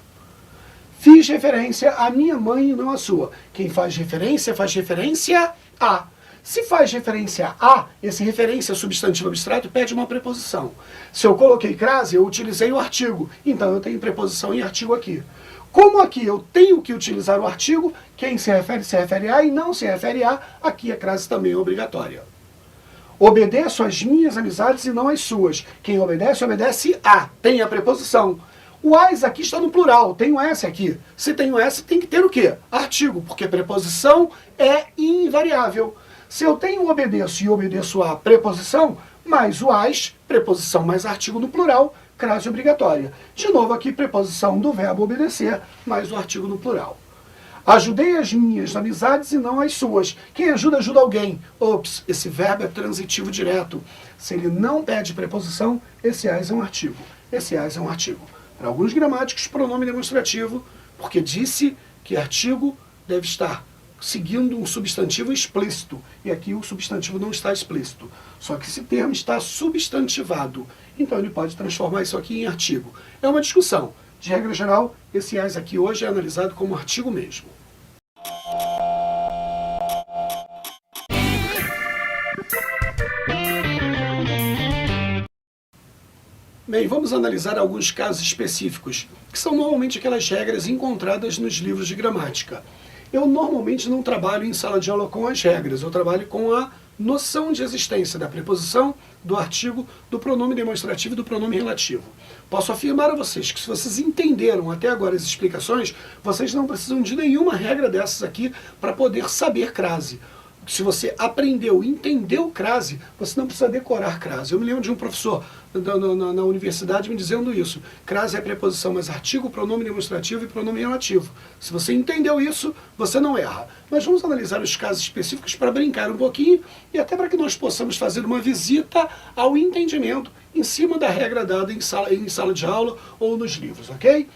Fiz referência à minha mãe e não à sua. Quem faz referência a. Se faz referência a, esse referência substantivo abstrato pede uma preposição. Se eu coloquei crase, eu utilizei o artigo. Então eu tenho preposição e artigo aqui. Como aqui eu tenho que utilizar o artigo, quem se refere a e não se refere a, aqui a crase também é obrigatória. Obedeço às minhas amizades e não às suas. Quem obedece, obedece a. Tem a preposição. O as aqui está no plural, tem o s aqui. Se tem o s, tem que ter o quê? Artigo, porque preposição é invariável. Se eu tenho obedeço e obedeço a preposição, mais o as, preposição mais artigo no plural, crase obrigatória. De novo aqui, preposição do verbo obedecer, mais o artigo no plural. Ajudei as minhas amizades e não as suas. Quem ajuda, ajuda alguém. Ops, esse verbo é transitivo direto. Se ele não pede preposição, esse as é um artigo. Esse as é um artigo. Para alguns gramáticos, pronome demonstrativo, porque disse que artigo deve estar seguindo um substantivo explícito. E aqui o substantivo não está explícito. Só que esse termo está substantivado. Então ele pode transformar isso aqui em artigo. É uma discussão. De regra geral, esse as aqui hoje é analisado como artigo mesmo. Bem, vamos analisar alguns casos específicos, que são normalmente aquelas regras encontradas nos livros de gramática. Eu normalmente não trabalho em sala de aula com as regras, eu trabalho com a noção de existência da preposição, do artigo, do pronome demonstrativo e do pronome relativo. Posso afirmar a vocês que se vocês entenderam até agora as explicações, vocês não precisam de nenhuma regra dessas aqui para poder saber crase. Se você aprendeu, entendeu crase, você não precisa decorar crase. Eu me lembro de um professor na universidade me dizendo isso. Crase é preposição mais artigo, pronome demonstrativo e pronome relativo. Se você entendeu isso, você não erra. Mas vamos analisar os casos específicos para brincar um pouquinho e até para que nós possamos fazer uma visita ao entendimento em cima da regra dada em sala de aula ou nos livros, ok?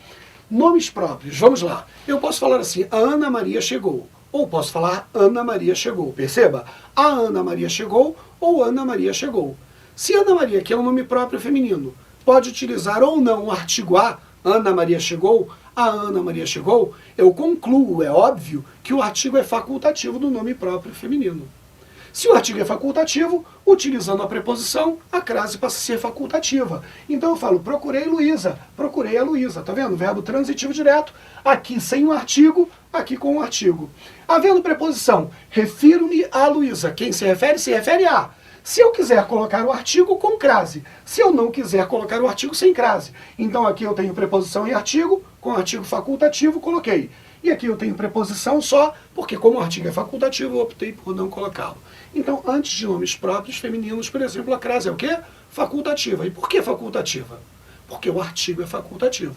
Nomes próprios, vamos lá. Eu posso falar assim, a Ana Maria chegou. Ou posso falar Ana Maria chegou. Perceba? A Ana Maria chegou ou Ana Maria chegou. Se Ana Maria, que é um nome próprio feminino, pode utilizar ou não o artigo a, Ana Maria chegou, a Ana Maria chegou, eu concluo, é óbvio, que o artigo é facultativo do nome próprio feminino. Se o artigo é facultativo, utilizando a preposição, a crase passa a ser facultativa. Então eu falo, procurei Luísa, procurei a Luísa. Tá vendo? Verbo transitivo direto, aqui sem o artigo, aqui com o artigo. Havendo preposição, refiro-me a Luísa. Quem se refere a. Se eu quiser colocar o artigo com crase, se eu não quiser colocar o artigo sem crase. Então aqui eu tenho preposição e artigo, com artigo facultativo, coloquei. E aqui eu tenho preposição só, porque como o artigo é facultativo, eu optei por não colocá-lo. Então, antes de nomes próprios femininos, por exemplo, a crase é o quê? Facultativa. E por que facultativa? Porque o artigo é facultativo.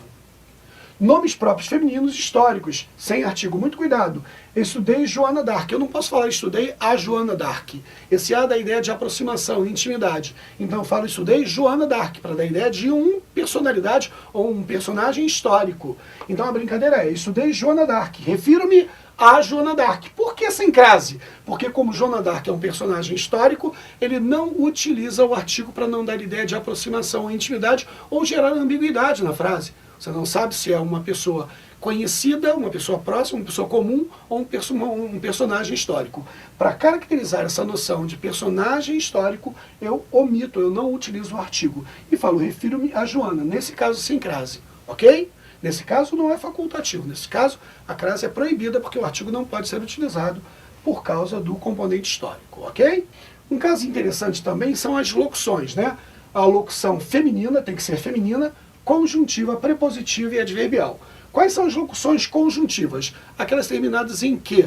Nomes próprios femininos históricos, sem artigo, muito cuidado. Eu estudei Joana d'Arc. Eu não posso falar estudei a Joana d'Arc. Esse A dá a ideia de aproximação, intimidade. Então eu falo estudei Joana d'Arc, para dar a ideia de uma personalidade ou um personagem histórico. Então a brincadeira é, estudei Joana d'Arc. Refiro-me a Joana d'Arc. Por que sem crase? Porque como Joana d'Arc é um personagem histórico, ele não utiliza o artigo para não dar ideia de aproximação ou intimidade ou gerar ambiguidade na frase. Você não sabe se é uma pessoa conhecida, uma pessoa próxima, uma pessoa comum ou um personagem histórico. Para caracterizar essa noção de personagem histórico, eu omito, eu não utilizo o artigo. E falo, refiro-me a Joana, nesse caso sem crase, ok? Nesse caso não é facultativo, nesse caso a crase é proibida porque o artigo não pode ser utilizado por causa do componente histórico, ok? Um caso interessante também são as locuções, né? A locução feminina tem que ser feminina, conjuntiva, prepositiva e adverbial. Quais são as locuções conjuntivas? Aquelas terminadas em que,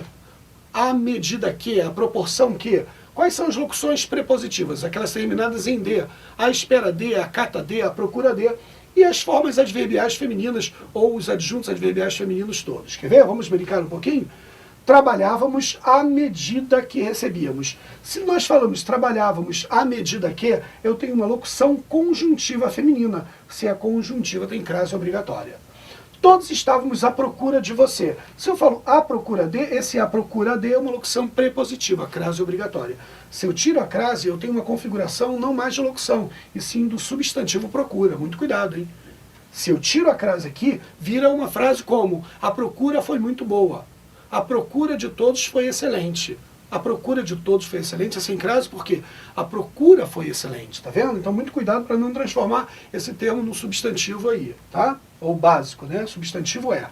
à medida que, à proporção que. Quais são as locuções prepositivas? Aquelas terminadas em de, à espera de, à cata de, à procura de. E as formas adverbiais femininas, ou os adjuntos adverbiais femininos todos. Quer ver? Vamos brincar um pouquinho? Trabalhávamos à medida que recebíamos. Se nós falamos trabalhávamos à medida que, eu tenho uma locução conjuntiva feminina. Se a conjuntiva tem crase obrigatória. Todos estávamos à procura de você. Se eu falo à procura de, esse à procura de é uma locução prepositiva, crase obrigatória. Se eu tiro a crase, eu tenho uma configuração não mais de locução, e sim do substantivo procura. Muito cuidado, hein? Se eu tiro a crase aqui, vira uma frase como a procura foi muito boa. A procura de todos foi excelente. A procura de todos foi excelente, é sem crase, porque a procura foi excelente, tá vendo? Então muito cuidado para não transformar esse termo num substantivo aí, tá? Ou básico, né? Substantivo é.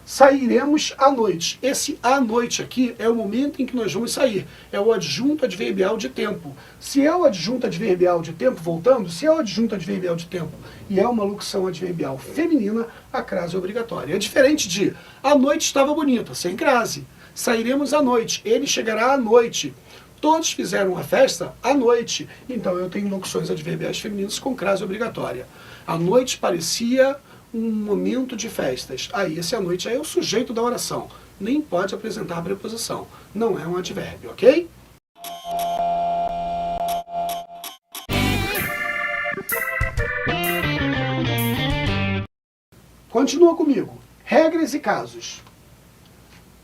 Sairemos à noite. Esse à noite aqui é o momento em que nós vamos sair. É o adjunto adverbial de tempo. Se é o adjunto adverbial de tempo, voltando, se é o adjunto adverbial de tempo e é uma locução adverbial feminina, a crase é obrigatória. É diferente de a noite estava bonita, sem crase. Sairemos à noite. Ele chegará à noite. Todos fizeram a festa à noite. Então eu tenho locuções adverbiais femininas com crase obrigatória. A noite parecia um momento de festas. Aí esse à noite é o sujeito da oração. Nem pode apresentar preposição. Não é um advérbio, ok? Continua comigo. Regras e casos.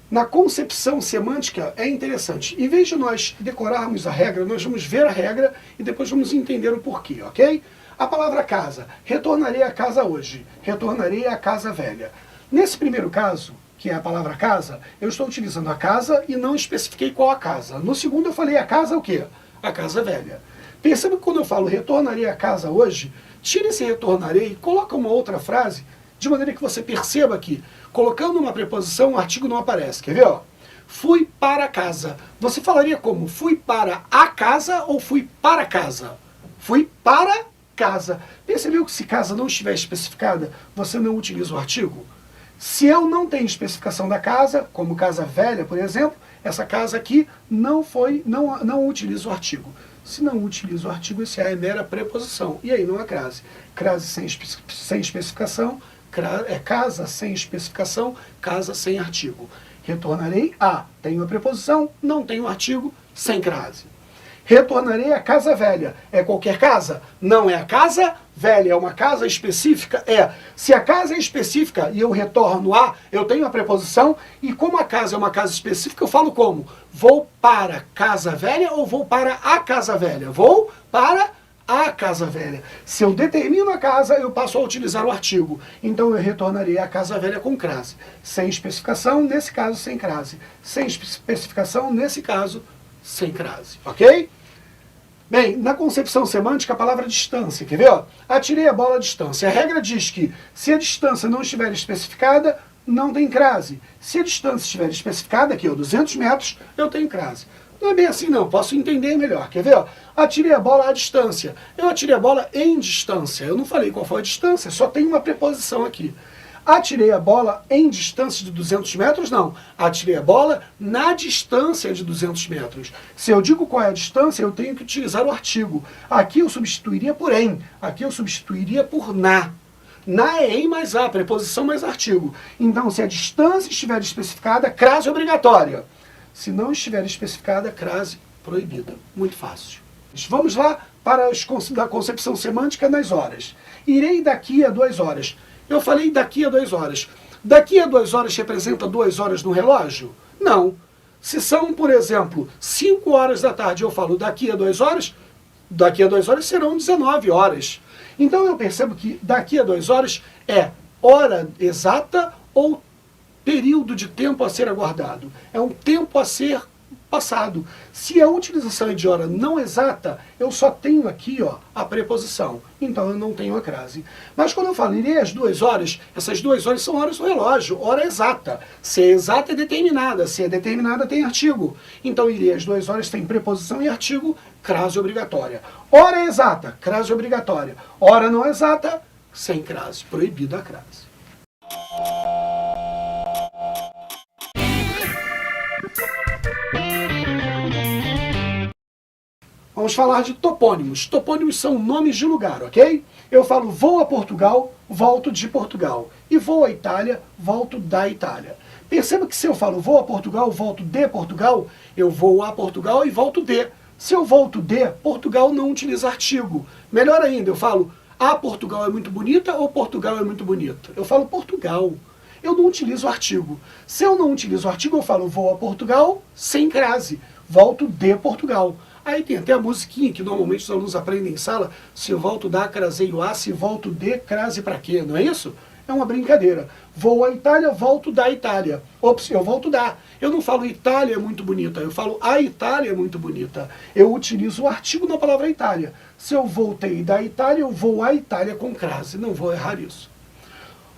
Na concepção semântica é interessante. Em vez de nós decorarmos a regra, nós vamos ver a regra e depois vamos entender o porquê, ok? A palavra casa. Retornarei à casa hoje. Retornarei à casa velha. Nesse primeiro caso, que é a palavra casa, eu estou utilizando a casa e não especifiquei qual a casa. No segundo eu falei a casa o quê? A casa velha. Perceba que quando eu falo retornarei à casa hoje, tira esse retornarei e coloca uma outra frase de maneira que você perceba que, colocando uma preposição, o artigo não aparece. Quer ver? Ó? Fui para casa. Você falaria como? Fui para a casa ou fui para casa? Fui para casa. Percebeu que se casa não estiver especificada, você não utiliza o artigo? Se eu não tenho especificação da casa, como casa velha, por exemplo, essa casa aqui não utiliza o artigo. Se não utiliza o artigo, esse A é mera preposição. E aí não há crase. Crase sem especificação, é casa sem especificação, casa sem artigo. Retornarei a, tenho a preposição, não tenho artigo, sem crase. Retornarei à casa velha. É qualquer casa? Não é a casa velha, é uma casa específica? É. Se a casa é específica e eu retorno a, eu tenho a preposição, e como a casa é uma casa específica, eu falo como? Vou para casa velha ou vou para a casa velha? Vou para a casa velha. Se eu determino a casa, eu passo a utilizar o artigo. Então eu retornarei à casa velha com crase. Sem especificação, nesse caso, sem crase. Sem especificação, nesse caso, sem crase. Ok? Bem, na concepção semântica, a palavra distância, quer ver? Ó? Atirei a bola à distância. A regra diz que se a distância não estiver especificada, não tem crase. Se a distância estiver especificada, aqui, ó, 200 metros, eu tenho crase. Não é bem assim não, posso entender melhor. Quer ver? Ó? Atirei a bola à distância. Eu atirei a bola em distância. Eu não falei qual foi a distância, só tem uma preposição aqui. Atirei a bola em distância de 200 metros? Não. Atirei a bola na distância de 200 metros. Se eu digo qual é a distância, eu tenho que utilizar o artigo. Aqui eu substituiria por em. Aqui eu substituiria por na. Na é em mais a, preposição mais artigo. Então, se a distância estiver especificada, crase obrigatória. Se não estiver especificada, crase proibida. Muito fácil. Vamos lá para a concepção semântica nas horas. Irei daqui a 2 horas. Eu falei daqui a 2 horas. Daqui a 2 horas representa 2 horas no relógio? Não. Se são, por exemplo, 5 horas da tarde, eu falo daqui a 2 horas, daqui a 2 horas serão 19 horas. Então eu percebo que daqui a 2 horas é hora exata ou período de tempo a ser aguardado. É um tempo a ser passado. Se a utilização é de hora não exata, eu só tenho aqui a preposição. Então eu não tenho a crase. Mas quando eu falo irei às 2 horas, essas 2 horas são horas do relógio, hora exata. Se é exata é determinada, se é determinada tem artigo. Então irei às 2 horas tem preposição e artigo, crase obrigatória. Hora exata, crase obrigatória. Hora não exata, sem crase, proibida a crase. Vamos falar de topônimos. Topônimos são nomes de lugar, ok? Eu falo vou a Portugal, volto de Portugal. E vou à Itália, volto da Itália. Perceba que se eu falo vou a Portugal, volto de Portugal, eu vou a Portugal e volto de. Se eu volto de, Portugal não utiliza artigo. Melhor ainda, eu falo a Portugal é muito bonita ou Portugal é muito bonita? Eu falo Portugal. Eu não utilizo artigo. Se eu não utilizo artigo, eu falo vou a Portugal sem crase. Volto de Portugal. Aí tem até a musiquinha que normalmente os alunos aprendem em sala. Se eu volto da, craseio a, se volto de, crase pra quê? Não é isso? É uma brincadeira. Vou à Itália, volto da Itália. Ops, eu volto da. Eu não falo Itália é muito bonita, eu falo a Itália é muito bonita. Eu utilizo o artigo na palavra Itália. Se eu voltei da Itália, eu vou à Itália com crase. Não vou errar isso.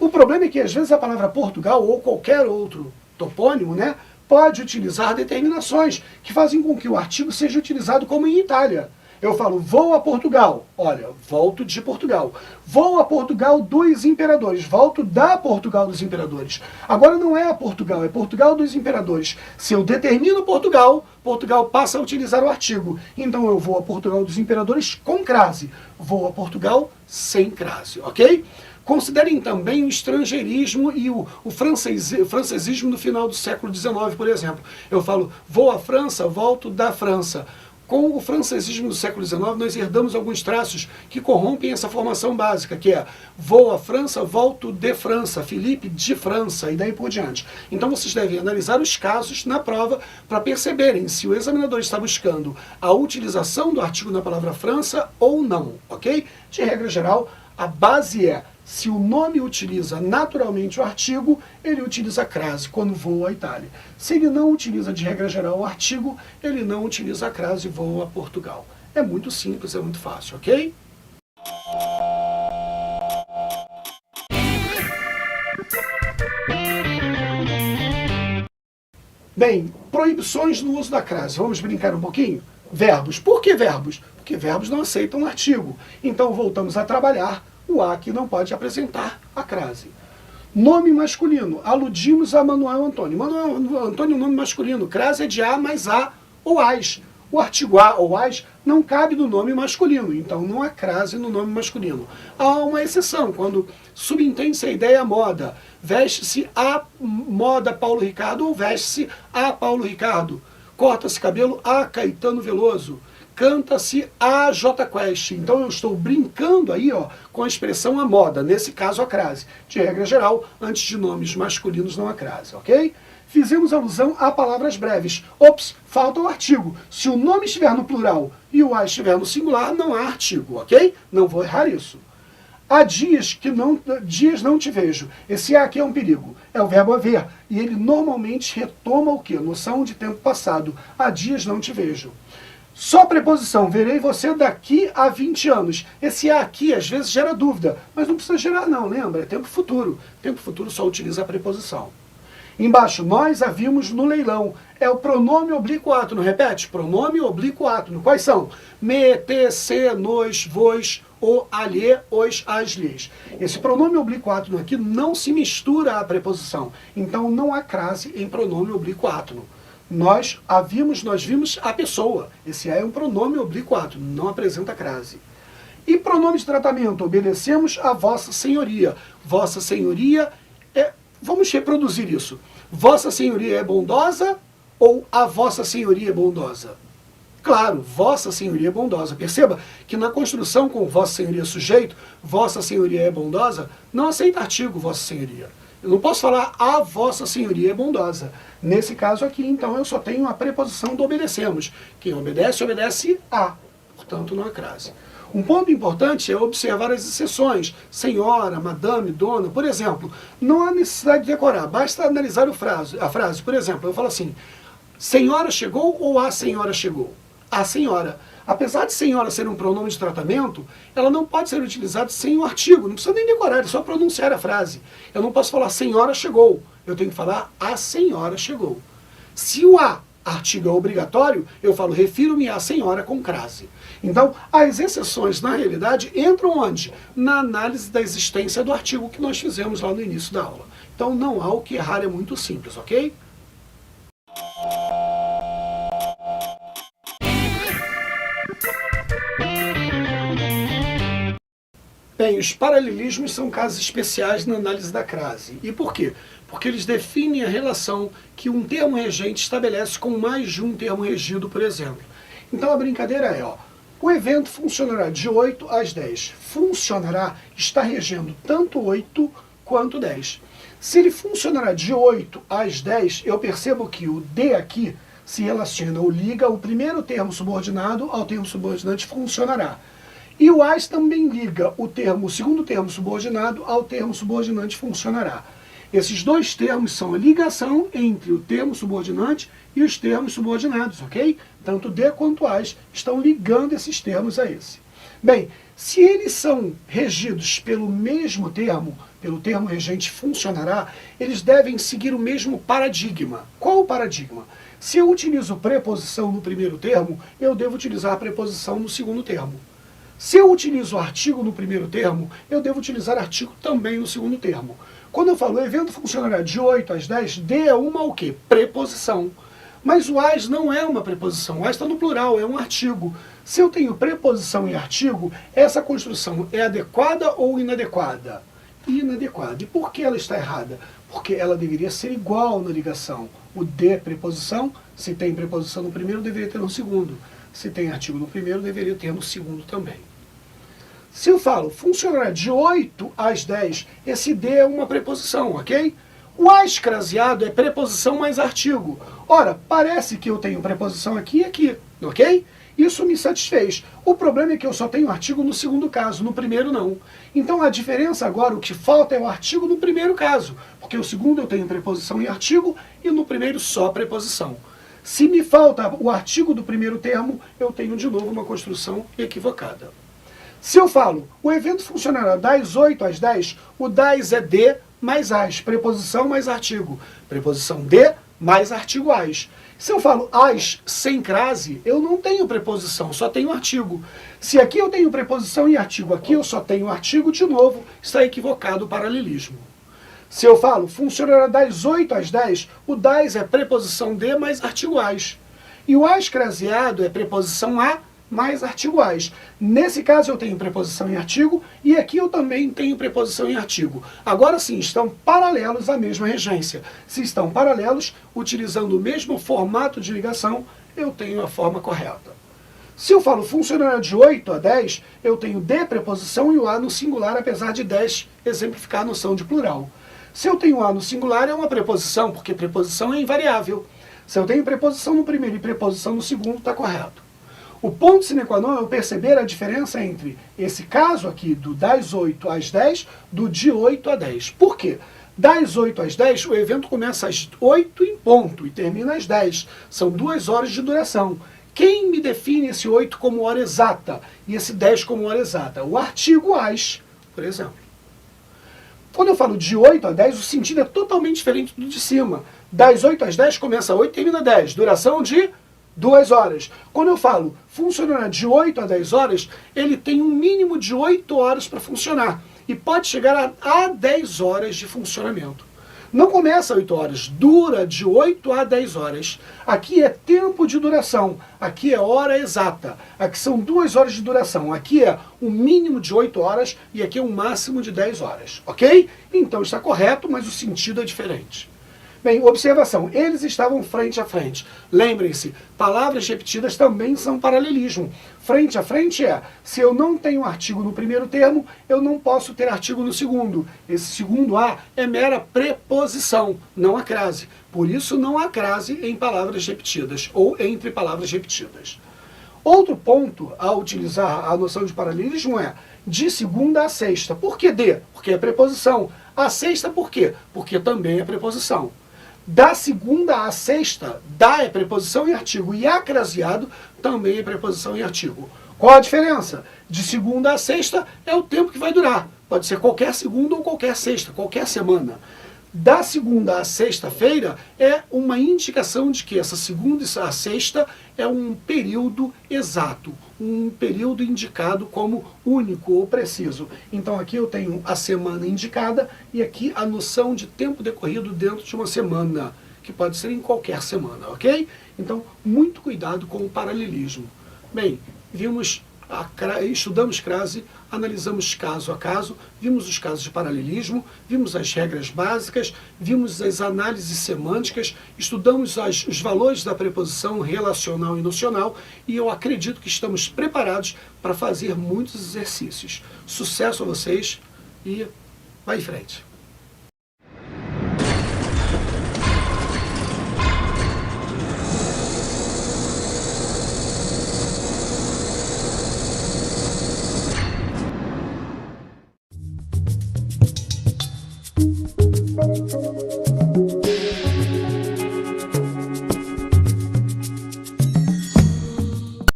O problema é que às vezes a palavra Portugal ou qualquer outro topônimo, né, pode utilizar determinações que fazem com que o artigo seja utilizado como em Itália. Eu falo, vou a Portugal. Olha, volto de Portugal. Vou a Portugal dos imperadores. Volto da Portugal dos imperadores. Agora não é a Portugal, é Portugal dos imperadores. Se eu determino Portugal, Portugal passa a utilizar o artigo. Então eu vou a Portugal dos imperadores com crase. Vou a Portugal sem crase, ok? Considerem também o estrangeirismo e o francesismo no final do século XIX, por exemplo. Eu falo, vou à França, volto da França. Com o francesismo do século XIX, nós herdamos alguns traços que corrompem essa formação básica, que é vou à França, volto de França, Felipe de França, e daí por diante. Então vocês devem analisar os casos na prova para perceberem se o examinador está buscando a utilização do artigo na palavra França ou não, ok? De regra geral, a base é, se o nome utiliza naturalmente o artigo, ele utiliza a crase quando voa à Itália. Se ele não utiliza de regra geral o artigo, ele não utiliza a crase e voa a Portugal. É muito simples, é muito fácil, ok? Bem, proibições no uso da crase. Vamos brincar um pouquinho? Verbos. Por que verbos? Porque verbos não aceitam artigo. Então voltamos a trabalhar o a que não pode apresentar a crase. Nome masculino. Aludimos a Manuel Antônio. Manuel Antônio é um nome masculino. Crase é de a mais a ou as. O artigo a ou as não cabe no nome masculino. Então não há crase no nome masculino. Há uma exceção, quando subentende-se a ideia moda. Veste-se a moda Paulo Ricardo ou veste-se a Paulo Ricardo. Corta-se cabelo a Caetano Veloso. Canta-se a J Quest. Então eu estou brincando aí com a expressão a moda, nesse caso a crase. De regra geral, antes de nomes masculinos não há crase, ok? Fizemos alusão a palavras breves. Ops, falta o artigo. Se o nome estiver no plural e o a estiver no singular, não há artigo, ok? Não vou errar isso. Há dias não te vejo. Esse a aqui é um perigo. É o verbo haver. E ele normalmente retoma o quê? Noção de tempo passado. Há dias não te vejo. Só preposição, verei você daqui a 20 anos. Esse a aqui às vezes gera dúvida, mas não precisa gerar não, lembra? É tempo futuro. Tempo futuro só utiliza a preposição. Embaixo, nós a vimos no leilão. É o pronome oblíquo átono. Repete, pronome oblíquo átono. Quais são? Me, te, se, nos, vos, o, a, lhe, os, as, lhes. Esse pronome oblíquo átono aqui não se mistura à preposição, então não há crase em pronome oblíquo átono. Nós vimos a pessoa. Esse é um pronome oblíquo átono, não apresenta crase. E pronome de tratamento, obedecemos a vossa senhoria. Vossa senhoria é... Vamos reproduzir isso. Vossa senhoria é bondosa ou a vossa senhoria é bondosa? Claro, vossa senhoria é bondosa. Perceba que na construção com vossa senhoria sujeito, vossa senhoria é bondosa, não aceita artigo vossa senhoria. Eu não posso falar a vossa senhoria é bondosa. Nesse caso aqui, então, eu só tenho a preposição do obedecemos. Quem obedece, obedece a. Portanto, não há crase. Um ponto importante é observar as exceções. Senhora, madame, dona, por exemplo. Não há necessidade de decorar, basta analisar a frase. Por exemplo, eu falo assim, senhora chegou ou a senhora chegou? A senhora. Apesar de senhora ser um pronome de tratamento, ela não pode ser utilizada sem o artigo. Não precisa nem decorar, é só pronunciar a frase. Eu não posso falar senhora chegou. Eu tenho que falar a senhora chegou. Se o a artigo é obrigatório, eu falo refiro-me à senhora com crase. Então, as exceções, na realidade, entram onde? Na análise da existência do artigo que nós fizemos lá no início da aula. Então, não há o que errar, é muito simples, ok? Bem, os paralelismos são casos especiais na análise da crase. E por quê? Porque eles definem a relação que um termo regente estabelece com mais de um termo regido, por exemplo. Então a brincadeira é, o evento funcionará de 8 às 10. Funcionará está regendo tanto 8 quanto 10. Se ele funcionará de 8 às 10, eu percebo que o de aqui se relaciona ou liga o primeiro termo subordinado ao termo subordinante funcionará. E o as também liga o segundo termo subordinado ao termo subordinante funcionará. Esses dois termos são a ligação entre o termo subordinante e os termos subordinados, ok? Tanto de quanto as estão ligando esses termos a esse. Bem, se eles são regidos pelo mesmo termo, pelo termo regente funcionará, eles devem seguir o mesmo paradigma. Qual o paradigma? Se eu utilizo preposição no primeiro termo, eu devo utilizar a preposição no segundo termo. Se eu utilizo o artigo no primeiro termo, eu devo utilizar artigo também no segundo termo. Quando eu falo o evento funcionará de 8 às 10, de é uma o quê? Preposição. Mas o as não é uma preposição, o as está no plural, é um artigo. Se eu tenho preposição e artigo, essa construção é adequada ou inadequada? Inadequada. E por que ela está errada? Porque ela deveria ser igual na ligação. O de preposição, se tem preposição no primeiro, deveria ter no segundo. Se tem artigo no primeiro, deveria ter no segundo também. Se eu falo funcionará de 8 às 10, esse de é uma preposição, ok? O as craseado é preposição mais artigo. Ora, parece que eu tenho preposição aqui e aqui, ok? Isso me satisfez. O problema é que eu só tenho artigo no segundo caso, no primeiro não. Então a diferença agora, o que falta é o artigo no primeiro caso, porque o segundo eu tenho preposição e artigo e no primeiro só preposição. Se me falta o artigo do primeiro termo, eu tenho de novo uma construção equivocada. Se eu falo, o evento funcionará das 8 às 10, o das é de mais as, preposição mais artigo. Preposição de mais artigo as. Se eu falo as sem crase, eu não tenho preposição, só tenho artigo. Se aqui eu tenho preposição e artigo, aqui eu só tenho artigo, de novo, está equivocado o paralelismo. Se eu falo, funcionará das 8 às 10, o das é preposição de mais artigo as. E o as craseado é preposição a mais artigo as. Nesse caso eu tenho preposição em artigo, e aqui eu também tenho preposição em artigo. Agora sim, estão paralelos à mesma regência. Se estão paralelos, utilizando o mesmo formato de ligação, eu tenho a forma correta. Se eu falo funcionará de 8 a 10, eu tenho de preposição e o a no singular, apesar de 10 exemplificar a noção de plural. Se eu tenho a no singular, é uma preposição, porque preposição é invariável. Se eu tenho preposição no primeiro e preposição no segundo, está correto. O ponto sine qua non é eu perceber a diferença entre esse caso aqui do das 8 às 10, do de 8 a 10. Por quê? Das 8 às 10, o evento começa às 8 em ponto e termina às 10. São 2 horas de duração. Quem me define esse 8 como hora exata e esse 10 como hora exata? O artigo as, por exemplo. Quando eu falo de 8 a 10, o sentido é totalmente diferente do de cima. Das 8 às 10 começa 8 e termina 10. Duração de 2 horas. Quando eu falo funcionará de 8 a 10 horas, ele tem um mínimo de 8 horas para funcionar. E pode chegar a 10 horas de funcionamento. Não começa 8 horas, dura de 8 a 10 horas. Aqui é tempo de duração, aqui é hora exata. Aqui são 2 horas de duração, aqui é um mínimo de 8 horas e aqui é um máximo de 10 horas, ok? Então está correto, mas o sentido é diferente. Bem, observação, eles estavam frente a frente. Lembrem-se, palavras repetidas também são paralelismo. Frente a frente é, se eu não tenho artigo no primeiro termo, eu não posso ter artigo no segundo. Esse segundo A é mera preposição, não a crase. Por isso não há crase em palavras repetidas, ou entre palavras repetidas. Outro ponto a utilizar a noção de paralelismo é de segunda a sexta. Por que de? Porque é preposição. A sexta por quê? Porque também é preposição. Da segunda à sexta, da é preposição e artigo, e acraseado também é preposição e artigo. Qual a diferença? De segunda a sexta é o tempo que vai durar. Pode ser qualquer segunda ou qualquer sexta, qualquer semana. Da segunda à sexta-feira é uma indicação de que essa segunda a sexta é um período exato, um período indicado como único ou preciso. Então aqui eu tenho a semana indicada e aqui a noção de tempo decorrido dentro de uma semana, que pode ser em qualquer semana, ok? Então, muito cuidado com o paralelismo. Bem, estudamos crase, analisamos caso a caso, vimos os casos de paralelismo, vimos as regras básicas, vimos as análises semânticas, estudamos os valores da preposição relacional e nocional e eu acredito que estamos preparados para fazer muitos exercícios. Sucesso a vocês e vai em frente!